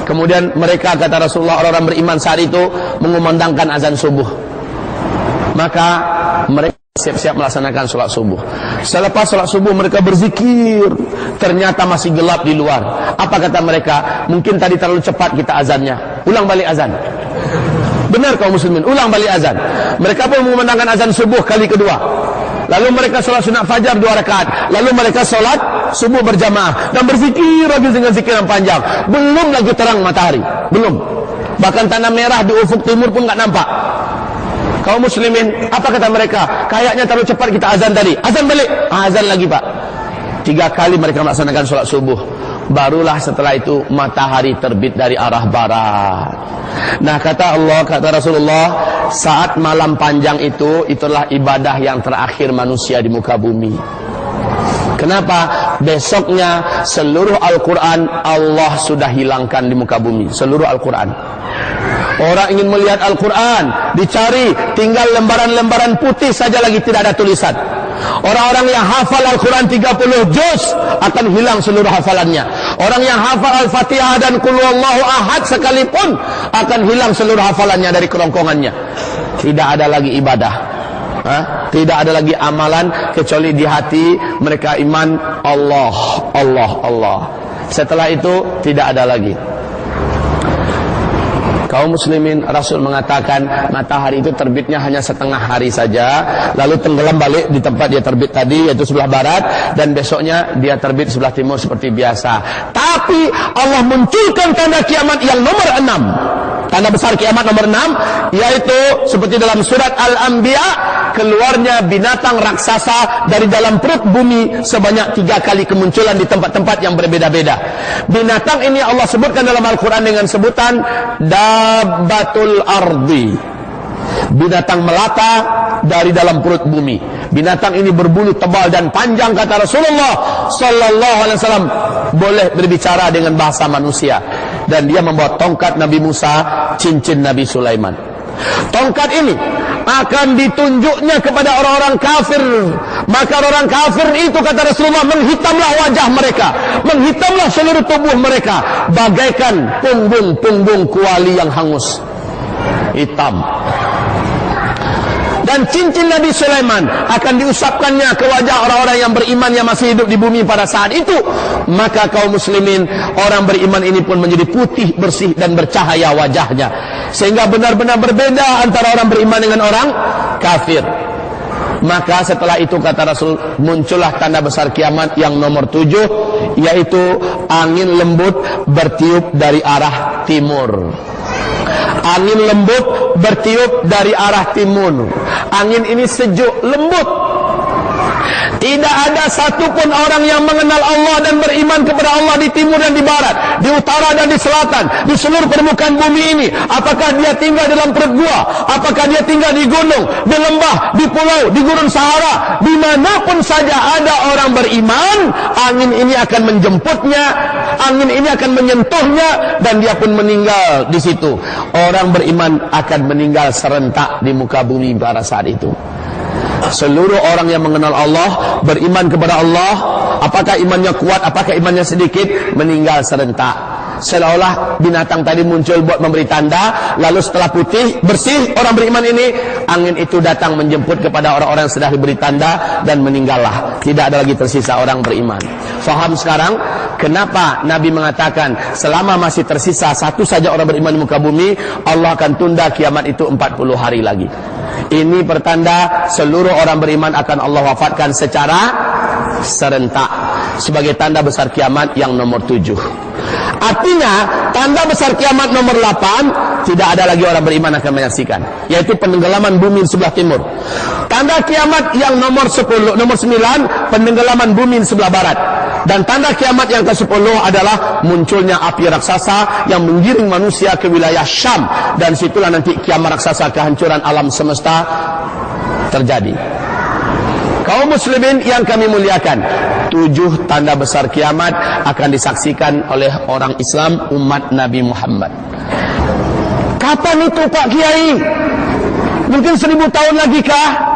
Kemudian mereka, kata Rasulullah, orang-orang beriman saat itu mengumandangkan azan subuh. Maka mereka siap-siap melaksanakan sholat subuh. Selepas sholat subuh mereka berzikir. Ternyata masih gelap di luar. Apa kata mereka? Mungkin tadi terlalu cepat kita azannya. Ulang balik azan. Benar kaum muslimin, ulang balik azan. Mereka pun mengumandangkan azan subuh kali kedua. Lalu mereka sholat sunat fajar 2 rakaat. Lalu mereka sholat subuh berjamaah dan berzikir lagi dengan zikir yang panjang. Belum lagi terang matahari, belum. Bahkan tanah merah di ufuk timur pun nggak nampak. Kaum muslimin, apa kata mereka? Kayaknya terlalu cepat kita azan tadi. Azan balik, azan lagi, Pak. 3 kali mereka melaksanakan sholat subuh. Barulah setelah itu matahari terbit dari arah barat. Nah, kata Allah, kata Rasulullah, saat malam panjang itu, itulah ibadah yang terakhir manusia di muka bumi. Kenapa? Besoknya seluruh Al-Quran Allah sudah hilangkan di muka bumi. Seluruh Al-Quran. Orang ingin melihat Al-Quran, dicari, tinggal lembaran-lembaran putih saja lagi, tidak ada tulisan. Orang-orang yang hafal Al-Quran 30 juz akan hilang seluruh hafalannya. Orang yang hafal Al-Fatihah dan Qul Huwallahu Ahad sekalipun akan hilang seluruh hafalannya dari kerongkongannya. Tidak ada lagi ibadah, tidak ada lagi amalan kecuali di hati mereka iman Allah, Allah, Allah. Setelah itu tidak ada lagi. Kaum muslimin, Rasul mengatakan matahari itu terbitnya hanya setengah hari saja, lalu tenggelam balik di tempat dia terbit tadi, yaitu sebelah barat, dan besoknya dia terbit sebelah timur seperti biasa. Tapi Allah munculkan tanda kiamat yang nomor 6. Tanda besar kiamat nomor 6, yaitu seperti dalam surat Al-Anbiya, keluarnya binatang raksasa dari dalam perut bumi sebanyak 3 kali kemunculan di tempat-tempat yang berbeda-beda. Binatang ini Allah sebutkan dalam Al-Quran dengan sebutan Dabbatul Ardi, binatang melata dari dalam perut bumi. Binatang ini berbulu tebal dan panjang, kata Rasulullah sallallahu alaihi wasallam, boleh berbicara dengan bahasa manusia, dan dia membawa tongkat Nabi Musa, cincin Nabi Sulaiman. Tongkat ini akan ditunjuknya kepada orang-orang kafir, maka orang kafir itu, kata Rasulullah, menghitamlah wajah mereka, menghitamlah seluruh tubuh mereka, bagaikan punggung-punggung kuali yang hangus, hitam. Dan cincin Nabi Sulaiman akan diusapkannya ke wajah orang-orang yang beriman yang masih hidup di bumi pada saat itu. Maka kaum muslimin, orang beriman ini pun menjadi putih, bersih dan bercahaya wajahnya, sehingga benar-benar berbeda antara orang beriman dengan orang kafir. Maka setelah itu, kata Rasul, muncullah tanda besar kiamat yang nomor 7, yaitu angin lembut bertiup dari arah timur. Angin lembut bertiup dari arah timur. Angin ini sejuk, lembut. Tidak ada satupun orang yang mengenal Allah dan beriman kepada Allah di timur dan di barat, di utara dan di selatan, di seluruh permukaan bumi ini. Apakah dia tinggal dalam perut gua, apakah dia tinggal di gunung, di lembah, di pulau, di gurun Sahara, dimanapun saja ada orang beriman, angin ini akan menjemputnya, angin ini akan menyentuhnya, dan dia pun meninggal di situ. Orang beriman akan meninggal serentak di muka bumi pada saat itu. Seluruh orang yang mengenal Allah, beriman kepada Allah, apakah imannya kuat, apakah imannya sedikit, meninggal serentak. Seolah-olah binatang tadi muncul buat memberi tanda, lalu setelah putih, bersih orang beriman ini, angin itu datang menjemput kepada orang-orang yang sudah diberi tanda, dan meninggallah. Tidak ada lagi tersisa orang beriman. Faham sekarang kenapa Nabi mengatakan selama masih tersisa satu saja orang beriman di muka bumi, Allah akan tunda kiamat itu 40 hari lagi. Ini pertanda seluruh orang beriman akan Allah wafatkan secara serentak, sebagai tanda besar kiamat yang nomor 7. Artinya tanda besar kiamat nomor 8 tidak ada lagi orang beriman akan menyaksikan, yaitu penenggelaman bumi di sebelah timur. Tanda kiamat yang nomor 10, nomor 9, penenggelaman bumi di sebelah barat. Dan tanda kiamat yang ke-10 adalah munculnya api raksasa yang menggiring manusia ke wilayah Syam, dan situlah nanti kiamat raksasa, kehancuran alam semesta terjadi. Kaum muslimin yang kami muliakan, 7 tanda besar kiamat akan disaksikan oleh orang Islam umat Nabi Muhammad. Kapan itu Pak Kiai? Mungkin 1000 tahun lagi kah?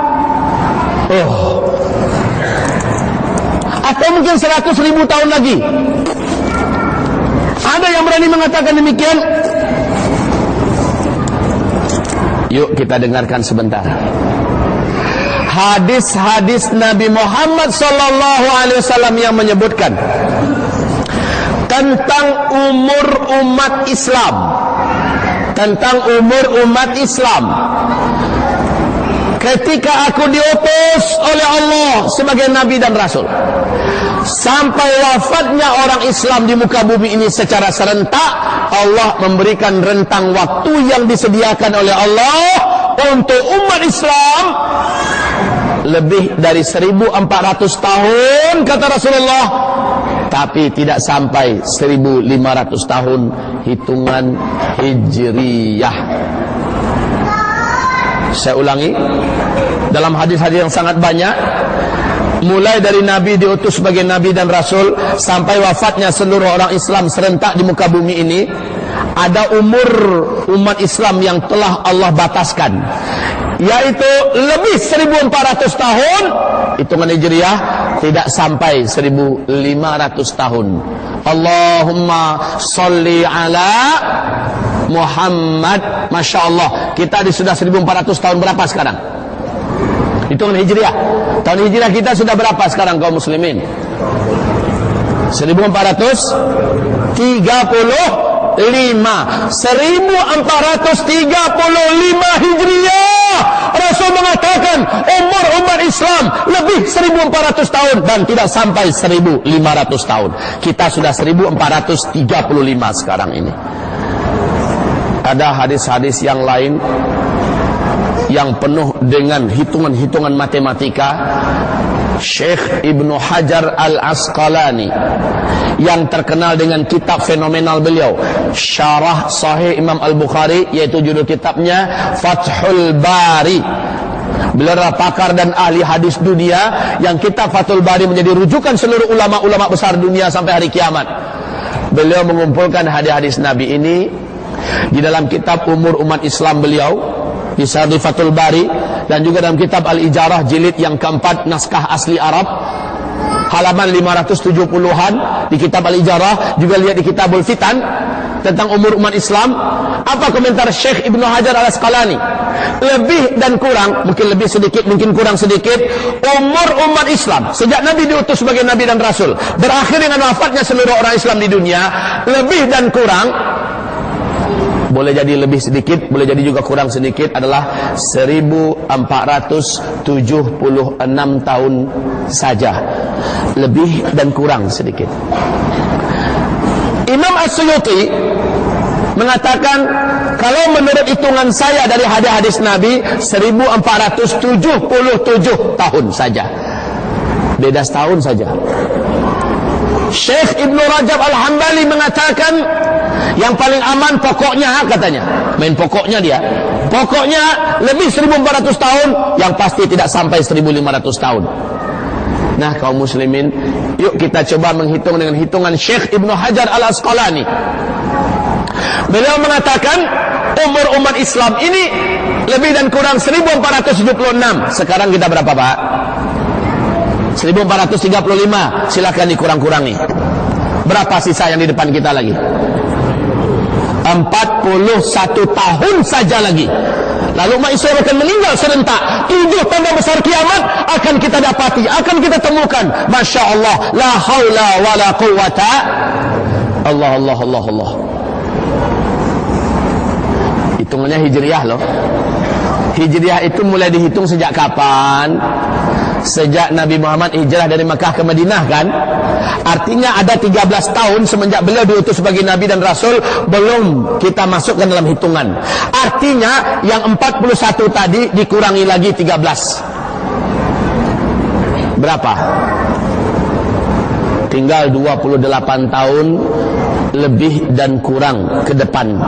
Atau mungkin 100.000 tahun lagi? Ada yang berani mengatakan demikian? Yuk kita dengarkan sebentar hadis-hadis Nabi Muhammad sallallahu alaihi wasallam yang menyebutkan tentang umur umat Islam, tentang umur umat Islam ketika aku diutus oleh Allah sebagai Nabi dan Rasul, sampai wafatnya orang Islam di muka bumi ini secara serentak. Allah memberikan rentang waktu yang disediakan oleh Allah untuk umat Islam lebih dari 1400 tahun, kata Rasulullah, tapi tidak sampai 1500 tahun hitungan Hijriyah. Saya ulangi, dalam hadis-hadis yang sangat banyak, mulai dari Nabi diutus sebagai Nabi dan Rasul sampai wafatnya seluruh orang Islam serentak di muka bumi ini, ada umur umat Islam yang telah Allah bataskan, yaitu lebih 1400 tahun hitungan Hijriyah, tidak sampai 1500 tahun. Allahumma salli ala Muhammad. Masya Allah, kita sudah 1400 tahun berapa sekarang? Hitungan Hijriyah. Tahun Hijriyah kita sudah berapa sekarang kaum muslimin? 1435. 1435 Hijriyah. Rasul mengatakan umur umat Islam lebih 1400 tahun dan tidak sampai 1500 tahun. Kita sudah 1435 sekarang ini. Ada hadis-hadis yang lain yang penuh dengan hitungan-hitungan matematika. Syekh Ibnu Hajar Al-Asqalani yang terkenal dengan kitab fenomenal beliau, Syarah Sahih Imam Al-Bukhari, yaitu judul kitabnya Fathul Bari. Beliau adalah pakar dan ahli hadis dunia, yang kitab Fathul Bari menjadi rujukan seluruh ulama-ulama besar dunia sampai hari kiamat. Beliau mengumpulkan hadis-hadis Nabi ini di dalam kitab Umur Umat Islam beliau, di Syarah Fathul Bari, dan juga dalam kitab Al-Ijarah jilid yang keempat, naskah asli Arab, halaman 570-an di kitab Al-Ijarah. Juga lihat di kitabul Fitan tentang umur umat Islam. Apa komentar Syekh Ibnu Hajar Al-Asqalani? Lebih dan kurang, mungkin lebih sedikit, mungkin kurang sedikit, umur umat Islam sejak Nabi diutus sebagai Nabi dan Rasul, berakhir dengan wafatnya seluruh orang Islam di dunia, lebih dan kurang, boleh jadi lebih sedikit, boleh jadi juga kurang sedikit, adalah 1476 tahun saja. Lebih dan kurang sedikit. Imam As-Suyuti mengatakan, kalau menurut hitungan saya dari hadis-hadis Nabi, 1477 tahun saja. Beda setahun saja. Syekh Ibnu Rajab Al-Hambali mengatakan, yang paling aman pokoknya, katanya, main pokoknya dia, pokoknya lebih 1400 tahun, yang pasti tidak sampai 1500 tahun. Nah, kaum muslimin, yuk kita coba menghitung dengan hitungan Syekh Ibnu Hajar Al-Asqalani. Beliau mengatakan umur umat Islam ini lebih dan kurang 1476. Sekarang kita berapa, Pak? 1435. Silakan dikurang-kurangi. Berapa sisa yang di depan kita lagi? 41 tahun saja lagi. Lalu umat Islam akan meninggal serentak. 7 tanda besar kiamat akan kita dapati, akan kita temukan. Masya Allah, la haula wa la quwata. Allah. Hitungannya hijriyah loh. Hijriyah itu mulai dihitung sejak kapan? Sejak Nabi Muhammad hijrah dari Makkah ke Madinah, kan? Artinya ada 13 tahun semenjak beliau diutus sebagai Nabi dan Rasul, belum kita masukkan dalam hitungan. Artinya yang 41 tadi dikurangi lagi 13. Berapa? Tinggal 28 tahun lebih dan kurang ke depan.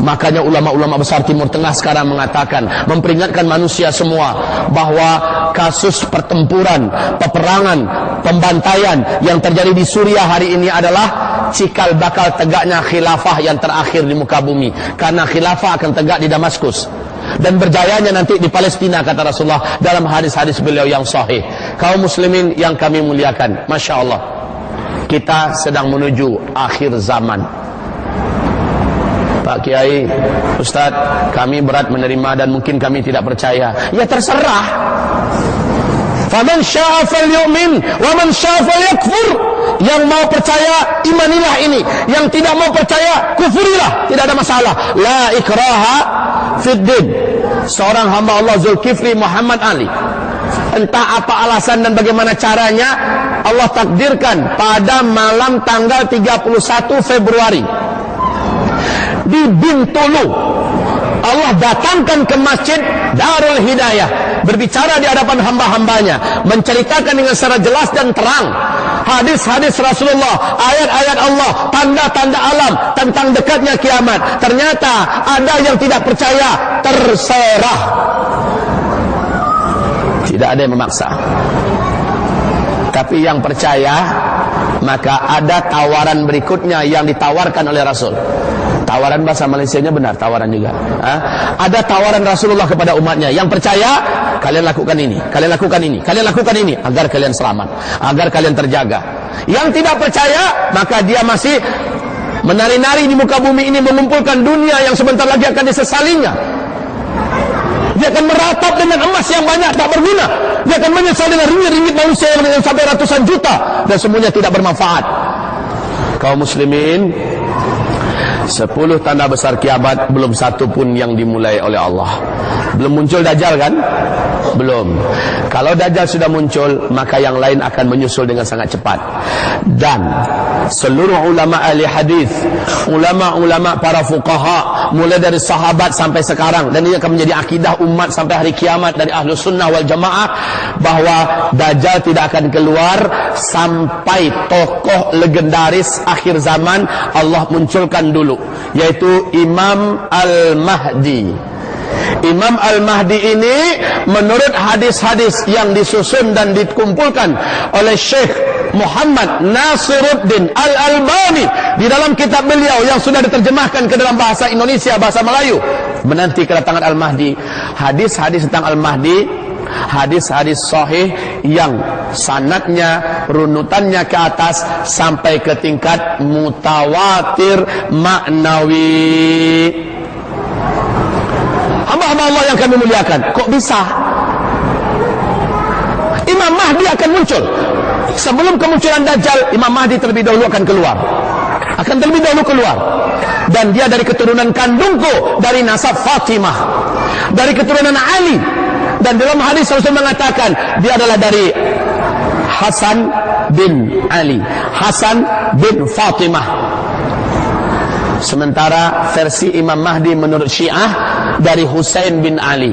Makanya ulama-ulama besar Timur Tengah sekarang mengatakan, memperingatkan manusia semua, bahwa kasus pertempuran, peperangan, pembantaian yang terjadi di Suriah hari ini adalah cikal bakal tegaknya khilafah yang terakhir di muka bumi. Karena khilafah akan tegak di Damaskus, dan berjayanya nanti di Palestina, kata Rasulullah dalam hadis-hadis beliau yang sahih. Kaum muslimin yang kami muliakan, Masya Allah, kita sedang menuju akhir zaman. Pak Kiai, Ustaz, kami berat menerima dan mungkin kami tidak percaya. Ya terserah. Faman syaa falyu'min wa man syaa falyakfur. Yang mau percaya, imanilah ini. Yang tidak mau percaya, kufurilah. Tidak ada masalah. La ikraha fid din. Seorang hamba Allah, Zulkifli Muhammad Ali, entah apa alasan dan bagaimana caranya, Allah takdirkan pada malam tanggal 31 Februari di Bintulu, Allah datangkan ke masjid Darul Hidayah, berbicara di hadapan hamba-hambanya, menceritakan dengan secara jelas dan terang hadis-hadis Rasulullah, ayat-ayat Allah, tanda-tanda alam tentang dekatnya kiamat. Ternyata ada yang tidak percaya, terserah, tidak ada yang memaksa. Tapi yang percaya, maka ada tawaran berikutnya yang ditawarkan oleh Rasul. Tawaran bahasa Malaysianya benar, tawaran juga. Ada tawaran Rasulullah kepada umatnya. Yang percaya, kalian lakukan ini, kalian lakukan ini, kalian lakukan ini, agar kalian selamat, agar kalian terjaga. Yang tidak percaya, maka dia masih menari-nari di muka bumi ini, mengumpulkan dunia yang sebentar lagi akan disesalinya. Dia akan meratap dengan emas yang banyak, tak berguna. Dia akan menyesal dengan ringgit-ringgit manusia yang sampai ratusan juta, dan semuanya tidak bermanfaat. Kaum muslimin, 10 tanda besar kiamat, belum satu pun yang dimulai oleh Allah. Belum muncul Dajjal, kan? Belum. Kalau Dajjal sudah muncul, maka yang lain akan menyusul dengan sangat cepat. Dan seluruh ulama ahli hadis, ulama-ulama para fuqaha, mulai dari sahabat sampai sekarang, dan ini akan menjadi akidah umat sampai hari kiamat dari ahlu sunnah wal jamaah, bahwa Dajjal tidak akan keluar sampai tokoh legendaris akhir zaman Allah munculkan dulu, yaitu Imam Al-Mahdi. Imam Al-Mahdi ini menurut hadis-hadis yang disusun dan dikumpulkan oleh Syekh Muhammad Nasiruddin Al-Albani di dalam kitab beliau yang sudah diterjemahkan ke dalam bahasa Indonesia, bahasa Melayu, menanti kedatangan Al-Mahdi. Hadis-hadis tentang Al-Mahdi, hadis-hadis sahih yang sanadnya, runutannya ke atas sampai ke tingkat mutawatir maknawi. Hamba-hamba Allah yang kami muliakan, kok bisa Imam Mahdi akan muncul? Sebelum kemunculan Dajjal, Imam Mahdi terlebih dahulu akan keluar. Dan dia dari keturunan kandungku, dari nasab Fatimah, dari keturunan Ali. Dan dalam hadis Rasul mengatakan dia adalah dari Hasan bin Ali, Hasan bin Fatimah. Sementara versi Imam Mahdi menurut Syiah dari Husain bin Ali.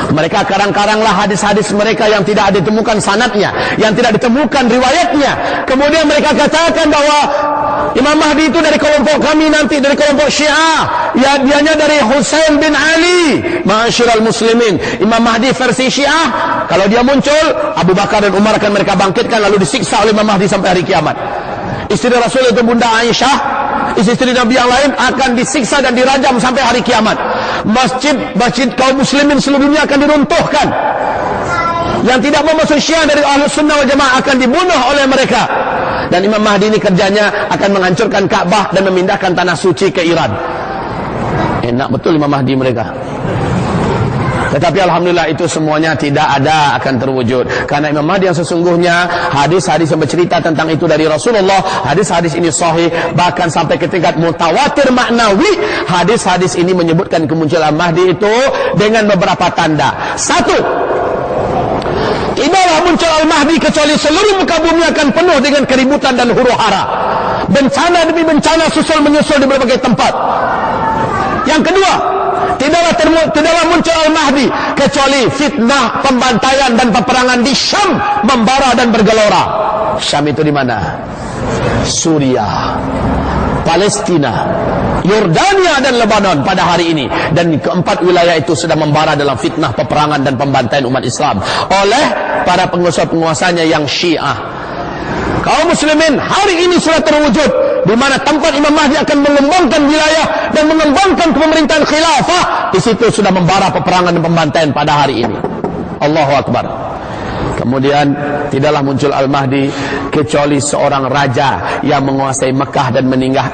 Mereka karang-karanglah hadis-hadis mereka yang tidak ditemukan sanadnya, yang tidak ditemukan riwayatnya. Kemudian mereka katakan bahwa Imam Mahdi itu dari kelompok kami nanti, dari kelompok Syiah. Ya, dianya dari Husain bin Ali. Ma'asyiral muslimin, Imam Mahdi versi Syiah, kalau dia muncul, Abu Bakar dan Umar akan mereka bangkitkan lalu disiksa oleh Imam Mahdi sampai hari kiamat. Istri Rasul itu Bunda Aisyah, istri Nabi yang lain akan disiksa dan dirajam sampai hari kiamat. Masjid kaum muslimin seluruh dunia akan diruntuhkan. Yang tidak mau masuk Syiah dari Ahlus Sunnah wal Jamaah akan dibunuh oleh mereka. Dan Imam Mahdi ini kerjanya akan menghancurkan Ka'bah dan memindahkan tanah suci ke Iran. Enak betul Imam Mahdi mereka. Tetapi alhamdulillah itu semuanya tidak ada akan terwujud, karena Imam Mahdi yang sesungguhnya, hadis-hadis yang bercerita tentang itu dari Rasulullah, hadis-hadis ini sahih, bahkan sampai ke tingkat mutawatir maknawi. Hadis-hadis ini menyebutkan kemunculan Mahdi itu dengan beberapa tanda. Satu, tidaklah muncul Al-Mahdi kecuali seluruh muka bumi akan penuh dengan keributan dan huru-hara. Bencana demi bencana susul menyusul di berbagai tempat. Yang kedua, tidaklah muncul Al-Mahdi kecuali fitnah, pembantaian dan peperangan di Syam membara dan bergelora. Syam itu di mana? Suriah, Palestina, Yordania dan Lebanon pada hari ini. Dan keempat wilayah itu sudah membara dalam fitnah, peperangan dan pembantaian umat Islam oleh para penguasa-penguasanya yang Syiah. Kaum muslimin hari ini sudah terwujud, di mana tempat Imam Mahdi akan mengembangkan wilayah dan mengembangkan pemerintahan khilafah. Di situ sudah membara peperangan dan pembantaian pada hari ini. Allahu Akbar. Kemudian tidaklah muncul Al-Mahdi kecuali seorang raja yang menguasai Mekah dan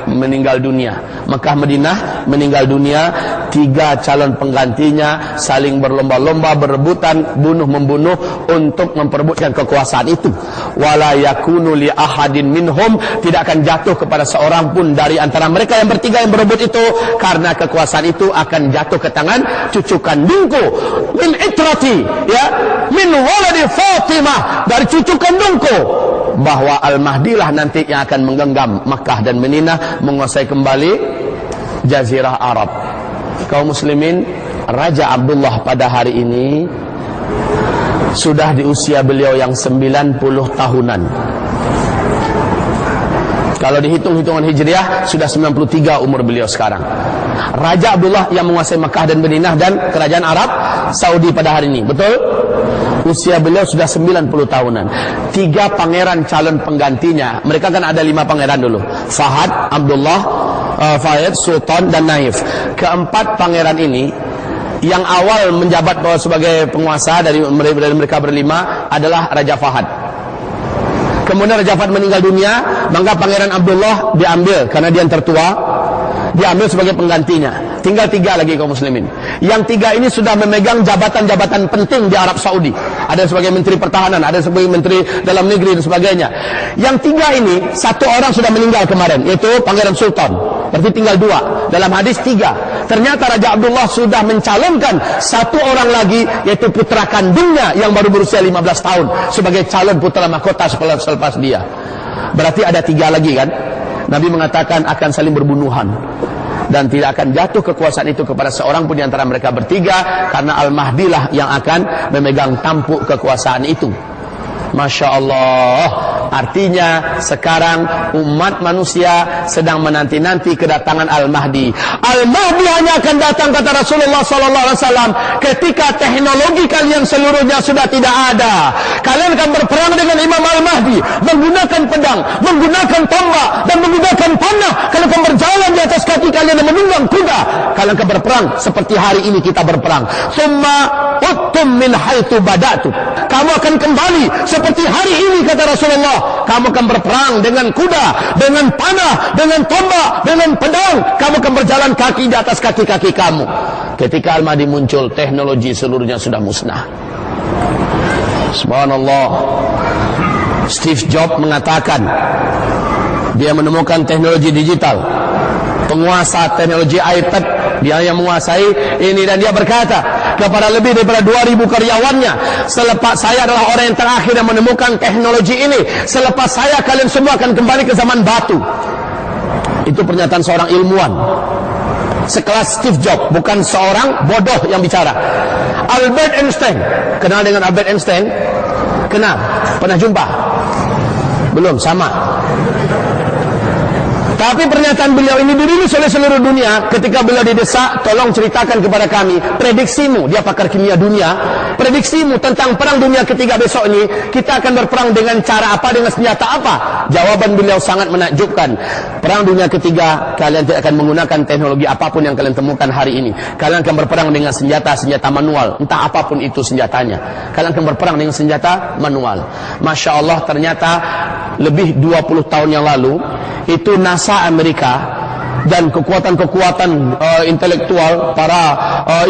meninggal dunia. Mekah Madinah meninggal dunia, 3 calon penggantinya saling berlomba-lomba, berebutan, bunuh-membunuh untuk memperebutkan kekuasaan itu. Wala yakunu li ahadin minhum, tidak akan jatuh kepada seorang pun dari antara mereka yang bertiga yang berebut itu, karena kekuasaan itu akan jatuh ke tangan cucu kandungku min itrati, ya, min waladi Fatimah, dari cucu kandungku. Bahwa Al-Mahdi lah nanti yang akan menggenggam Makkah dan Madinah, menguasai kembali Jazirah Arab. Kaum muslimin, Raja Abdullah pada hari ini sudah di usia beliau yang 90 tahunan. Kalau dihitung-hitungan Hijriah sudah 93 umur beliau sekarang. Raja Abdullah yang menguasai Makkah dan Madinah dan kerajaan Arab Saudi pada hari ini. Betul? Usia beliau sudah 90 tahunan. 3 pangeran calon penggantinya. Mereka kan ada 5 pangeran dulu. Fahad, Abdullah, Fayed, Sultan dan Naif. Keempat pangeran ini yang awal menjabat sebagai penguasa dari mereka berlima adalah Raja Fahad. Kemudian Raja Fahad meninggal dunia, maka pangeran Abdullah diambil karena dia yang tertua, diambil sebagai penggantinya. Tinggal 3 lagi kaum muslimin. Yang 3 ini sudah memegang jabatan-jabatan penting di Arab Saudi. Ada sebagai menteri pertahanan, ada sebagai menteri dalam negeri dan sebagainya. Yang 3 ini, 1 orang sudah meninggal kemarin, yaitu Pangeran Sultan. Berarti tinggal 2. Dalam hadis 3. Ternyata Raja Abdullah sudah mencalonkan 1 orang lagi, yaitu putra kandungnya yang baru berusia 15 tahun sebagai calon putra mahkota selepas dia. Berarti ada 3 lagi kan? Nabi mengatakan akan saling berbunuhan dan tidak akan jatuh kekuasaan itu kepada seorang pun di antara mereka bertiga, karena Al-Mahdi lah yang akan memegang tampuk kekuasaan itu. Masya Allah. Artinya sekarang umat manusia sedang menanti-nanti kedatangan Al-Mahdi. Al-Mahdi hanya akan datang, kata Rasulullah SAW, ketika teknologi kalian seluruhnya sudah tidak ada. Kalian akan berperang dengan Imam Al-Mahdi, menggunakan pedang, menggunakan tombak, dan menggunakan panah. Kalian akan berjalan di atas kaki kalian dan menunggang kuda. Kalian akan berperang seperti hari ini kita berperang. Summa uttum min haitsu bada'tum. Kamu akan kembali seperti hari ini, kata Rasulullah. Kamu akan berperang dengan kuda, dengan panah, dengan tombak, dengan pedang. Kamu akan berjalan kaki di atas kaki-kaki kamu. Ketika Al-Mahdi muncul, teknologi seluruhnya sudah musnah. Subhanallah. Steve Jobs mengatakan dia menemukan teknologi digital, penguasa teknologi iPad, dia yang menguasai ini, dan dia berkata kepada lebih daripada 2000 karyawannya, selepas saya adalah orang yang terakhir yang menemukan teknologi ini. Selepas saya, kalian semua akan kembali ke zaman batu. Itu pernyataan seorang ilmuwan sekelas Steve Jobs, bukan seorang bodoh yang bicara. Albert Einstein, kenal dengan Albert Einstein? Kenal? Pernah jumpa? Belum, sama. Tapi pernyataan beliau ini dirilis oleh seluruh dunia ketika beliau didesak, tolong ceritakan kepada kami prediksimu. Dia pakar kimia dunia. Prediksimu tentang perang dunia ketiga besok ini, kita akan berperang dengan cara apa, dengan senjata apa? Jawaban beliau sangat menakjubkan. Perang dunia ketiga, kalian tidak akan menggunakan teknologi apapun yang kalian temukan hari ini. Kalian akan berperang dengan senjata manual, entah apapun itu senjatanya. Kalian akan berperang dengan senjata manual. Masya Allah, ternyata lebih 20 tahun yang lalu, itu NASA Amerika dan kekuatan-kekuatan intelektual, para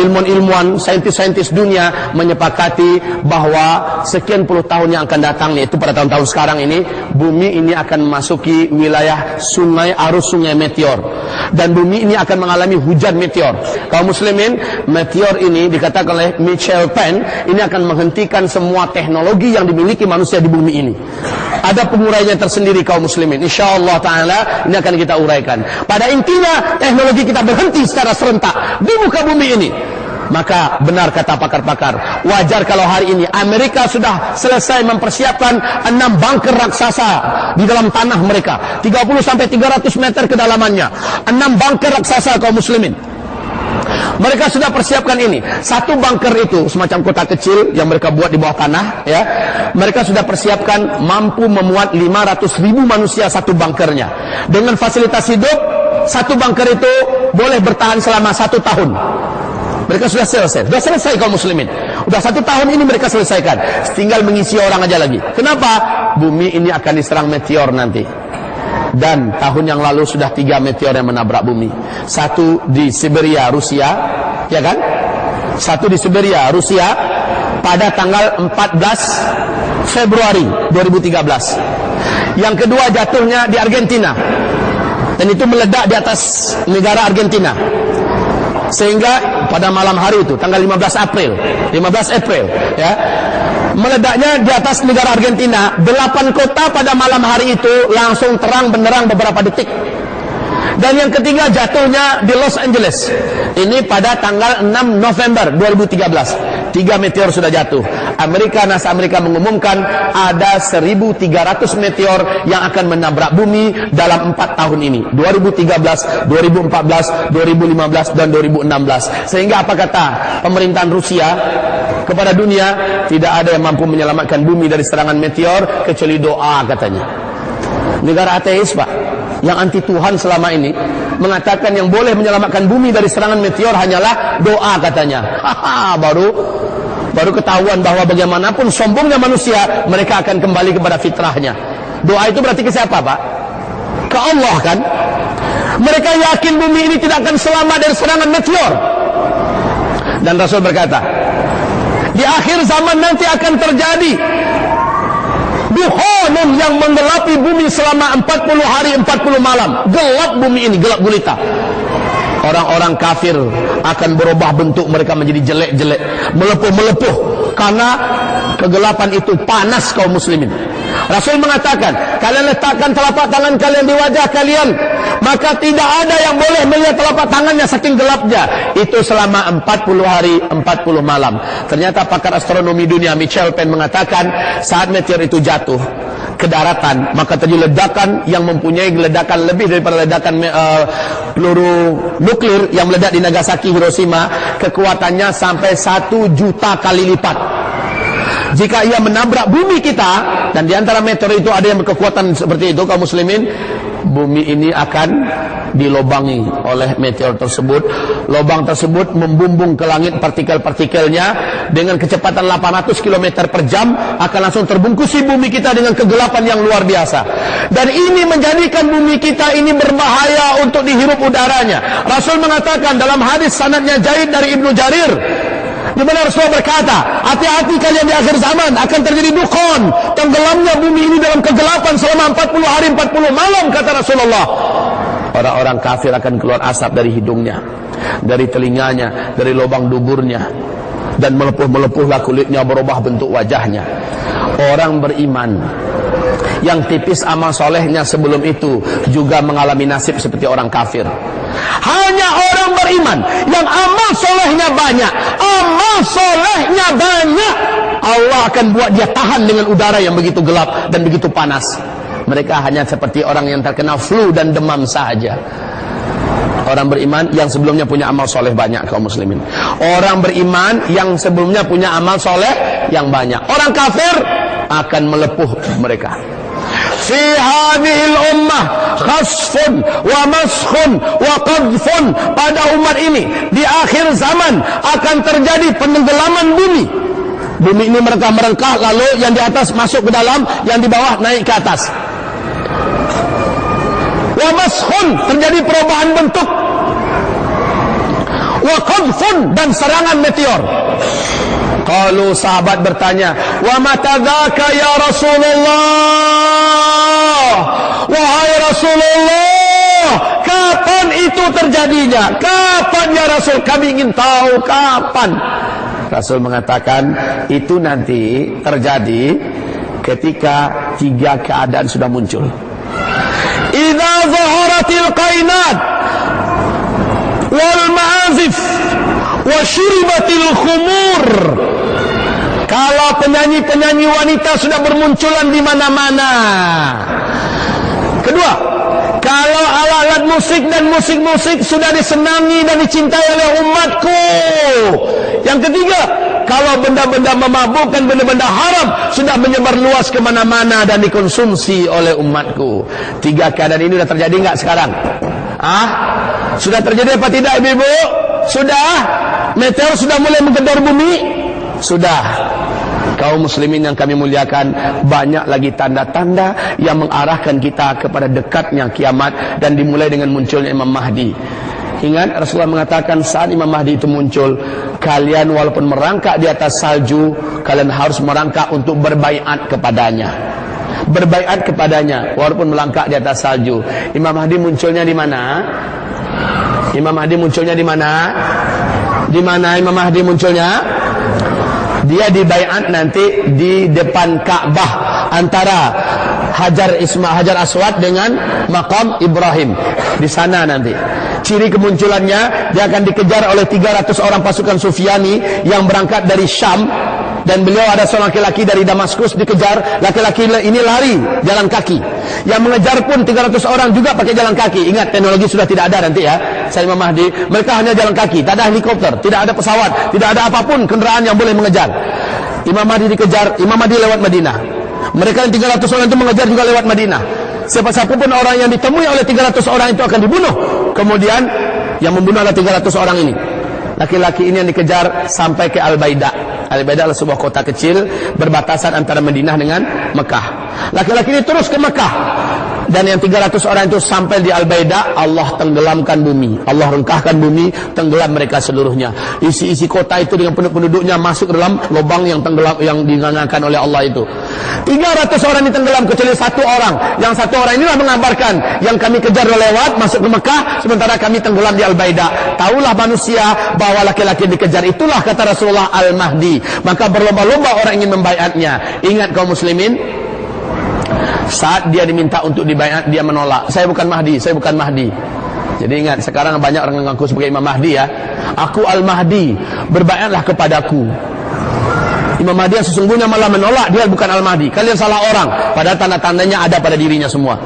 ilmuwan-ilmuwan, saintis-saintis dunia menyepakati bahwa sekian puluh tahun yang akan datang, yaitu pada tahun-tahun sekarang ini, bumi ini akan memasuki wilayah sungai, arus sungai meteor, dan bumi ini akan mengalami hujan meteor. Kaum muslimin, meteor ini dikatakan oleh Michael Penn, ini akan menghentikan semua teknologi yang dimiliki manusia di bumi ini. Ada penguraiannya tersendiri kaum muslimin. InsyaAllah ta'ala ini akan kita uraikan. Pada intinya, teknologi kita berhenti secara serentak di muka bumi ini. Maka benar kata pakar-pakar, wajar kalau hari ini Amerika sudah selesai mempersiapkan 6 bunker raksasa di dalam tanah mereka, 30-300 meter kedalamannya. 6 bunker raksasa kaum muslimin. Mereka sudah persiapkan ini. Satu bunker itu semacam kota kecil yang mereka buat di bawah tanah, ya. Mereka sudah persiapkan mampu memuat 500.000 manusia satu bunkernya. Dengan fasilitas hidup, satu bunker itu boleh bertahan selama 1 tahun. Mereka sudah selesai kaum muslimin. Udah 1 tahun ini mereka selesaikan. Tinggal mengisi orang aja lagi. Kenapa? Bumi ini akan diserang meteor nanti. Dan tahun yang lalu sudah 3 meteor yang menabrak bumi. Satu di Siberia, Rusia, ya kan? Satu di Siberia, Rusia, pada tanggal 14 Februari 2013. Yang kedua jatuhnya di Argentina, dan itu meledak di atas negara Argentina. Sehingga pada malam hari itu, tanggal 15 April, ya, meledaknya di atas negara Argentina. 8 kota pada malam hari itu langsung terang benderang beberapa detik. Dan yang ketiga jatuhnya di Los Angeles. Ini pada tanggal 6 November 2013. 3 meteor sudah jatuh. NASA Amerika mengumumkan ada 1.300 meteor yang akan menabrak bumi dalam 4 tahun ini. 2013, 2014, 2015, dan 2016. Sehingga apa kata pemerintahan Rusia kepada dunia? Tidak ada yang mampu menyelamatkan bumi dari serangan meteor kecuali doa, katanya. Negara ateis, Pak, yang anti Tuhan selama ini, mengatakan yang boleh menyelamatkan bumi dari serangan meteor hanyalah doa, katanya. Baru ketahuan bahwa bagaimanapun sombongnya manusia, mereka akan kembali kepada fitrahnya. Doa itu berarti ke siapa, Pak? Ke Allah, kan? Mereka yakin bumi ini tidak akan selamat dari serangan meteor. Dan Rasul berkata, di akhir zaman nanti akan terjadi duhonun yang menggelapi bumi selama 40 hari 40 malam. Gelap bumi ini, gelap gulita. Orang-orang kafir akan berubah bentuk, mereka menjadi jelek-jelek, melepuh-melepuh karena kegelapan itu panas kaum muslimin. Rasul mengatakan, kalian letakkan telapak tangan kalian di wajah kalian, maka tidak ada yang boleh melihat telapak tangannya saking gelapnya. Itu selama 40 hari 40 malam. Ternyata pakar astronomi dunia Michel Penn mengatakan, saat meteor itu jatuh ke daratan, maka terjadi ledakan yang mempunyai ledakan lebih daripada ledakan peluru nuklir yang meledak di Nagasaki, Hiroshima. Kekuatannya sampai 1 juta kali lipat. Jika ia menabrak bumi kita, dan di antara meteor itu ada yang berkekuatan seperti itu, kaum muslimin, bumi ini akan dilobangi oleh meteor tersebut. Lobang tersebut membumbung ke langit, partikel-partikelnya dengan kecepatan 800 km per jam akan langsung terbungkusi bumi kita dengan kegelapan yang luar biasa. Dan ini menjadikan bumi kita ini berbahaya untuk dihirup udaranya. Rasul mengatakan dalam hadis sanadnya Jaid dari Ibnu Jarir, di mana Rasulullah berkata, hati-hati kalian di akhir zaman akan terjadi dukhon, tenggelamnya bumi ini dalam kegelapan selama 40 hari 40 malam, kata Rasulullah. Orang-orang kafir akan keluar asap dari hidungnya, dari telinganya, dari lubang duburnya, dan melepuh-melepuhlah kulitnya, berubah bentuk wajahnya. Orang beriman yang tipis amal solehnya sebelum itu juga mengalami nasib seperti orang kafir. Hanya orang beriman yang amal solehnya banyak, Allah akan buat dia tahan dengan udara yang begitu gelap dan begitu panas. Mereka hanya seperti orang yang terkena flu dan demam saja. Orang beriman yang sebelumnya punya amal soleh banyak, kaum muslimin. Orang beriman yang sebelumnya punya amal soleh yang banyak. Orang kafir akan melepuh mereka. Fi hadhil ummah khasfun wa maskhun wa qadfun. Pada umat ini di akhir zaman akan terjadi penenggelaman bumi. Bumi ini merengkah-merengkah, lalu yang di atas masuk ke dalam, yang di bawah naik ke atas. Wa maskhun, terjadi perubahan bentuk. Wa qadfun, dan serangan meteor. Kalau sahabat bertanya, wa mata dzaka ya Rasulullah, wahai Rasulullah, kapan itu terjadinya? Kapan ya Rasul? Kami ingin tahu kapan. Rasul mengatakan, itu nanti terjadi ketika 3 keadaan sudah muncul. Idza zaharatil qainat wal ma'azif wa syuribatil khumur. Kalau penyanyi-penyanyi wanita sudah bermunculan di mana-mana. Kedua, kalau alat-alat musik dan musik-musik sudah disenangi dan dicintai oleh umatku. Yang ketiga, kalau benda-benda memabukkan, benda-benda haram sudah menyebar luas kemana-mana dan dikonsumsi oleh umatku. 3 keadaan ini sudah terjadi enggak sekarang? Sudah terjadi apa tidak, ibu-ibu? Sudah? Meteor sudah mulai menggedor bumi? Sudah. Kaum muslimin yang kami muliakan, banyak lagi tanda-tanda yang mengarahkan kita kepada dekatnya kiamat, dan dimulai dengan munculnya Imam Mahdi. Ingat, Rasulullah mengatakan saat Imam Mahdi itu muncul, kalian walaupun merangkak di atas salju, kalian harus merangkak untuk berbaiat kepadanya. Berbaiat kepadanya walaupun melangkah di atas salju. Imam Mahdi munculnya di mana? Imam Mahdi munculnya di mana? Di mana Imam Mahdi munculnya? Dia dibaiat nanti di depan Ka'bah, antara Hajar Aswad dengan Maqam Ibrahim. Di sana nanti. Ciri kemunculannya, dia akan dikejar oleh 300 orang pasukan Sufyani yang berangkat dari Syam, dan beliau ada seorang laki-laki dari Damaskus dikejar. Laki-laki ini lari jalan kaki. Yang mengejar pun 300 orang juga pakai jalan kaki. Ingat, teknologi sudah tidak ada nanti ya. Saya Imam Mahdi, mereka hanya jalan kaki, tak ada helikopter, tidak ada pesawat, tidak ada apapun kendaraan yang boleh mengejar. Imam Mahdi dikejar, Imam Mahdi lewat Madinah. Mereka yang 300 orang itu mengejar juga lewat Madinah. Siapa-siapa pun orang yang ditemui oleh 300 orang itu akan dibunuh. Kemudian yang membunuh adalah 300 orang ini. Laki-laki ini yang dikejar sampai ke Al-Baida. Al-Baida adalah sebuah kota kecil berbatasan antara Madinah dengan Mekah. Laki-laki ini terus ke Mekah. Dan yang 300 orang itu sampai di Al-Baida, Allah tenggelamkan bumi, Allah rengkahkan bumi, tenggelam mereka seluruhnya. Isi kota itu dengan penduduknya masuk ke dalam lubang yang tenggelam, yang dingangakan oleh Allah itu. 300 orang ditenggelam kecuali satu orang. Yang satu orang inilah mengabarkan, yang kami kejar lewat masuk ke Mekah, sementara kami tenggelam di Al-Baida. Taulah manusia bahwa laki-laki dikejar, itulah kata Rasulullah Al-Mahdi. Maka berlomba-lomba orang ingin membaiatnya. Ingat kaum muslimin, saat dia diminta untuk dibaiat, dia menolak. Saya bukan Mahdi, saya bukan Mahdi. Jadi ingat, sekarang banyak orang mengaku sebagai Imam Mahdi ya. Aku Al-Mahdi, berbaiatlah kepadaku. Imam Mahdi yang sesungguhnya malah menolak, dia bukan Al-Mahdi. Kalian salah orang, padahal tanda-tandanya ada pada dirinya semua.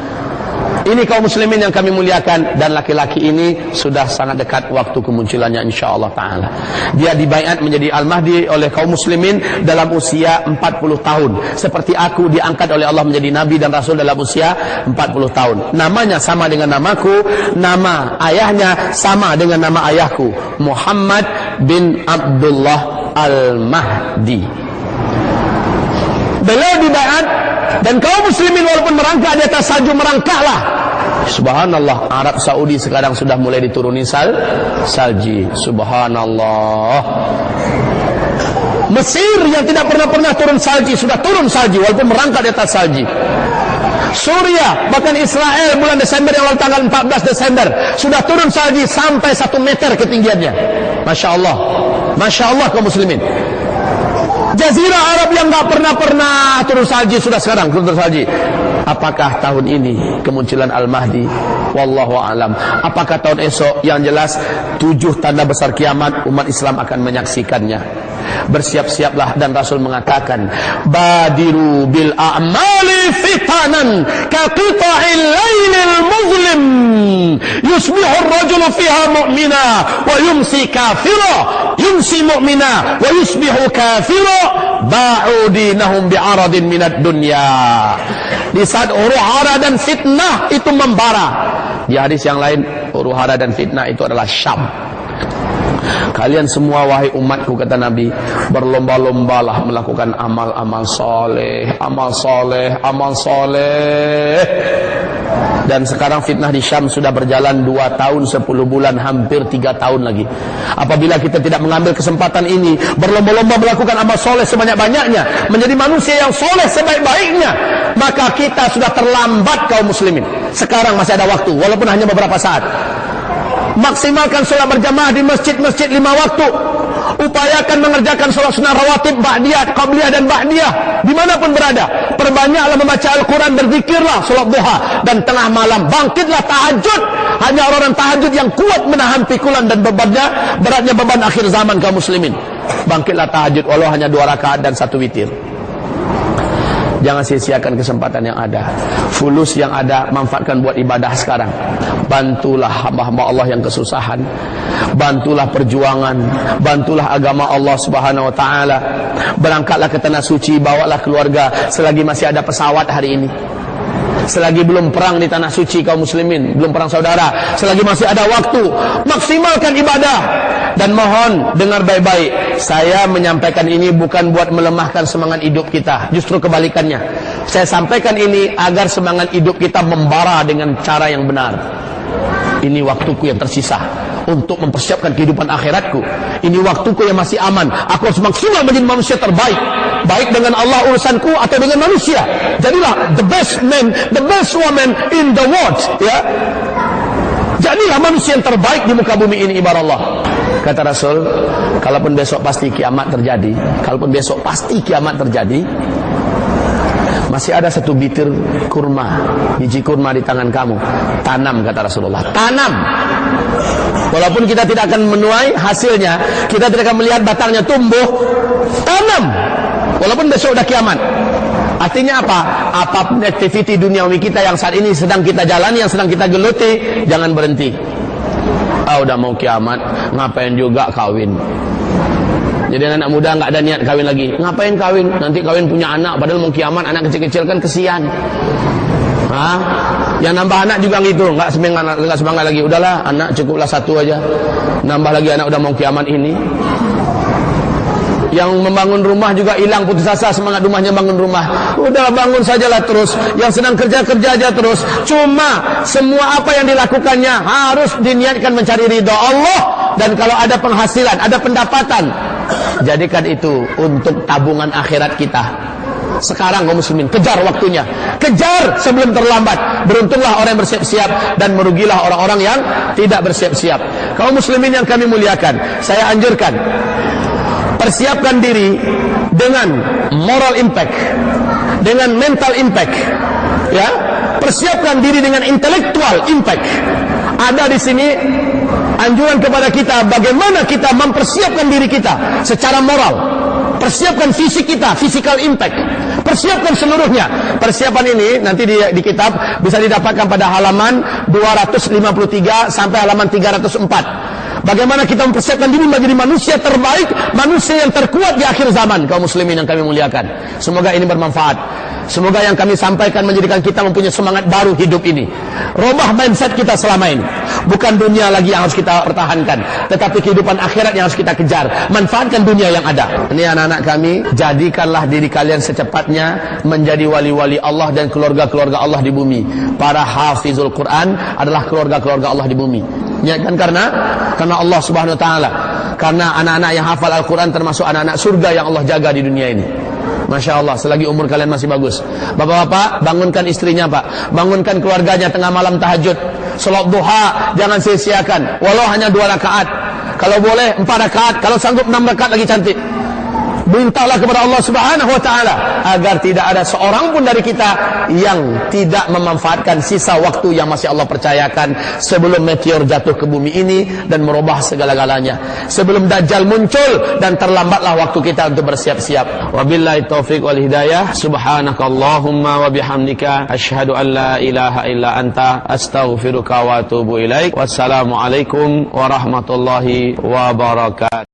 Ini kaum muslimin yang kami muliakan, dan laki-laki ini sudah sangat dekat waktu kemunculannya insyaallah ta'ala. Dia dibaiat menjadi Al-Mahdi oleh kaum muslimin dalam usia 40 tahun. Seperti aku diangkat oleh Allah menjadi Nabi dan Rasul dalam usia 40 tahun. Namanya sama dengan namaku, nama ayahnya sama dengan nama ayahku, Muhammad bin Abdullah Al-Mahdi. Beliau dibaiat, dan kaum muslimin walaupun merangkak di atas salju, merangkaklah. Subhanallah, Arab Saudi sekarang sudah mulai dituruni salji. Subhanallah. Mesir yang tidak pernah turun salji, sudah turun salji walaupun merangkak di atas salji. Suriah, bahkan Israel bulan Desember yang lalu tanggal 14 Desember sudah turun salji sampai 1 meter ketinggiannya. Masya Allah, Masya Allah kaum muslimin. Jazirah Arab yang gak pernah turun salji sudah sekarang turun salji. Apakah tahun ini kemunculan Al-Mahdi? Wallahu a'lam. Apakah tahun esok? Yang jelas 7 tanda besar kiamat umat Islam akan menyaksikannya. Bersiap-siaplah, dan Rasul mengatakan, badiru bil a'mali fitanan ka qita'il lailil muzlim yusbihu ar-rajulu fiha mu'mina wa yumsi kafira, yumsi mu'mina wa yusbihu kafira, ba'u dinahum bi'aradin minad dunya. Di saat huru-hara dan fitnah itu membara. Di hadis yang lain, huru-hara dan fitnah itu adalah Syam. Kalian semua wahai umatku, kata Nabi, berlomba-lombalah melakukan amal-amal soleh, amal soleh, amal soleh. Dan sekarang fitnah di Syam sudah berjalan 2 tahun 10 bulan, hampir 3 tahun lagi. Apabila kita tidak mengambil kesempatan ini, berlomba-lomba melakukan amal soleh sebanyak-banyaknya, menjadi manusia yang soleh sebaik-baiknya, maka kita sudah terlambat kaum muslimin. Sekarang masih ada waktu, walaupun hanya beberapa saat. Maksimalkan sholat berjamaah di masjid-masjid 5 waktu. Upayakan mengerjakan sholat sunnah rawatib, ba'diyah, qabliyah dan ba'diyah dimanapun berada. Perbanyaklah membaca Al-Quran, berzikirlah, sholat duha, dan tengah malam bangkitlah tahajud. Hanya orang tahajud yang kuat menahan pikulan dan beratnya beban akhir zaman kaum muslimin. Bangkitlah tahajud walau hanya 2 rakaat dan 1 witir. Jangan sia-siakan kesempatan yang ada. Fulus yang ada, manfaatkan buat ibadah sekarang. Bantulah hamba-hamba Allah yang kesusahan. Bantulah perjuangan. Bantulah agama Allah Subhanahu wa ta'ala. Berangkatlah ke tanah suci, bawalah keluarga selagi masih ada pesawat hari ini. Selagi belum perang di tanah suci kaum muslimin, belum perang saudara, selagi masih ada waktu, maksimalkan ibadah. Dan mohon dengar baik-baik, saya menyampaikan ini bukan buat melemahkan semangat hidup kita, justru kebalikannya. Saya sampaikan ini agar semangat hidup kita membara dengan cara yang benar. Ini waktuku yang tersisa untuk mempersiapkan kehidupan akhiratku. Ini waktuku yang masih aman. Aku harus maksimal menjadi manusia terbaik, baik dengan Allah urusanku atau dengan manusia. Jadilah the best man, the best woman in the world, ya. Jadilah manusia yang terbaik di muka bumi ini, ibarat Allah. Kata Rasul, kalaupun besok pasti kiamat terjadi, kalaupun besok pasti kiamat terjadi, masih ada 1 bitir kurma, biji kurma di tangan kamu. Tanam, kata Rasulullah. Tanam. Walaupun kita tidak akan menuai hasilnya, kita tidak akan melihat batangnya tumbuh. Tanam. Walaupun besok udah kiamat. Artinya apa? Apapun aktiviti duniawi kita yang saat ini sedang kita jalani, yang sedang kita geluti, jangan berhenti. Udah mau kiamat, ngapain juga kawin? Jadi anak muda nggak ada niat kawin lagi. Ngapain kawin? Nanti kawin punya anak, padahal mau kiamat, anak kecil-kecil kan kesian. Yang nambah anak juga gitu, nggak semangat lagi. Udahlah, anak cukuplah 1 aja. Nambah lagi anak udah mau kiamat ini. Yang membangun rumah juga hilang putus asa semangat rumahnya bangun rumah. Udah bangun sajalah terus. Yang sedang kerja aja terus. Cuma semua apa yang dilakukannya harus diniatkan mencari ridha Allah. Dan kalau ada penghasilan, ada pendapatan, jadikan itu untuk tabungan akhirat kita. Sekarang kaum muslimin, kejar waktunya, kejar sebelum terlambat. Beruntunglah orang yang bersiap-siap dan merugilah orang-orang yang tidak bersiap-siap. Kaum muslimin yang kami muliakan, saya anjurkan, persiapkan diri dengan moral impact, dengan mental impact, ya. Persiapkan diri dengan intellectual impact. Ada di sini anjuran kepada kita bagaimana kita mempersiapkan diri kita secara moral. Persiapkan fisik kita, physical impact. Persiapkan seluruhnya. Persiapan ini nanti di kitab bisa didapatkan pada halaman 253 sampai halaman 304. Bagaimana kita mempersiapkan diri menjadi manusia terbaik, manusia yang terkuat di akhir zaman, kaum muslimin yang kami muliakan. Semoga ini bermanfaat. Semoga yang kami sampaikan menjadikan kita mempunyai semangat baru hidup ini. Robah mindset kita selama ini. Bukan dunia lagi yang harus kita pertahankan, tetapi kehidupan akhirat yang harus kita kejar. Manfaatkan dunia yang ada. Ini anak-anak kami, jadikanlah diri kalian secepatnya menjadi wali-wali Allah dan keluarga-keluarga Allah di bumi. Para hafizul Quran adalah keluarga-keluarga Allah di bumi. Ya kan, karena Allah Subhanahu wa taala. Karena anak-anak yang hafal Al-Quran termasuk anak-anak surga yang Allah jaga di dunia ini. Masya Allah, selagi umur kalian masih bagus. Bapak-bapak, bangunkan istrinya pak, bangunkan keluarganya tengah malam tahajud, salat duha, jangan sia-siakan. Walau hanya 2 rakaat, kalau boleh 4 rakaat, kalau sanggup 6 rakaat lagi cantik. Mintalah kepada Allah Subhanahu wa taala agar tidak ada seorang pun dari kita yang tidak memanfaatkan sisa waktu yang masih Allah percayakan sebelum meteor jatuh ke bumi ini dan merubah segala-galanya. Sebelum Dajjal muncul dan terlambatlah waktu kita untuk bersiap-siap. Wabillahi taufiq wal hidayah. Subhanakallahumma wa bihamdika asyhadu an la ilaha illa anta astaghfiruka wa atubu ilaik. Wassalamualaikum warahmatullahi wabarakatuh.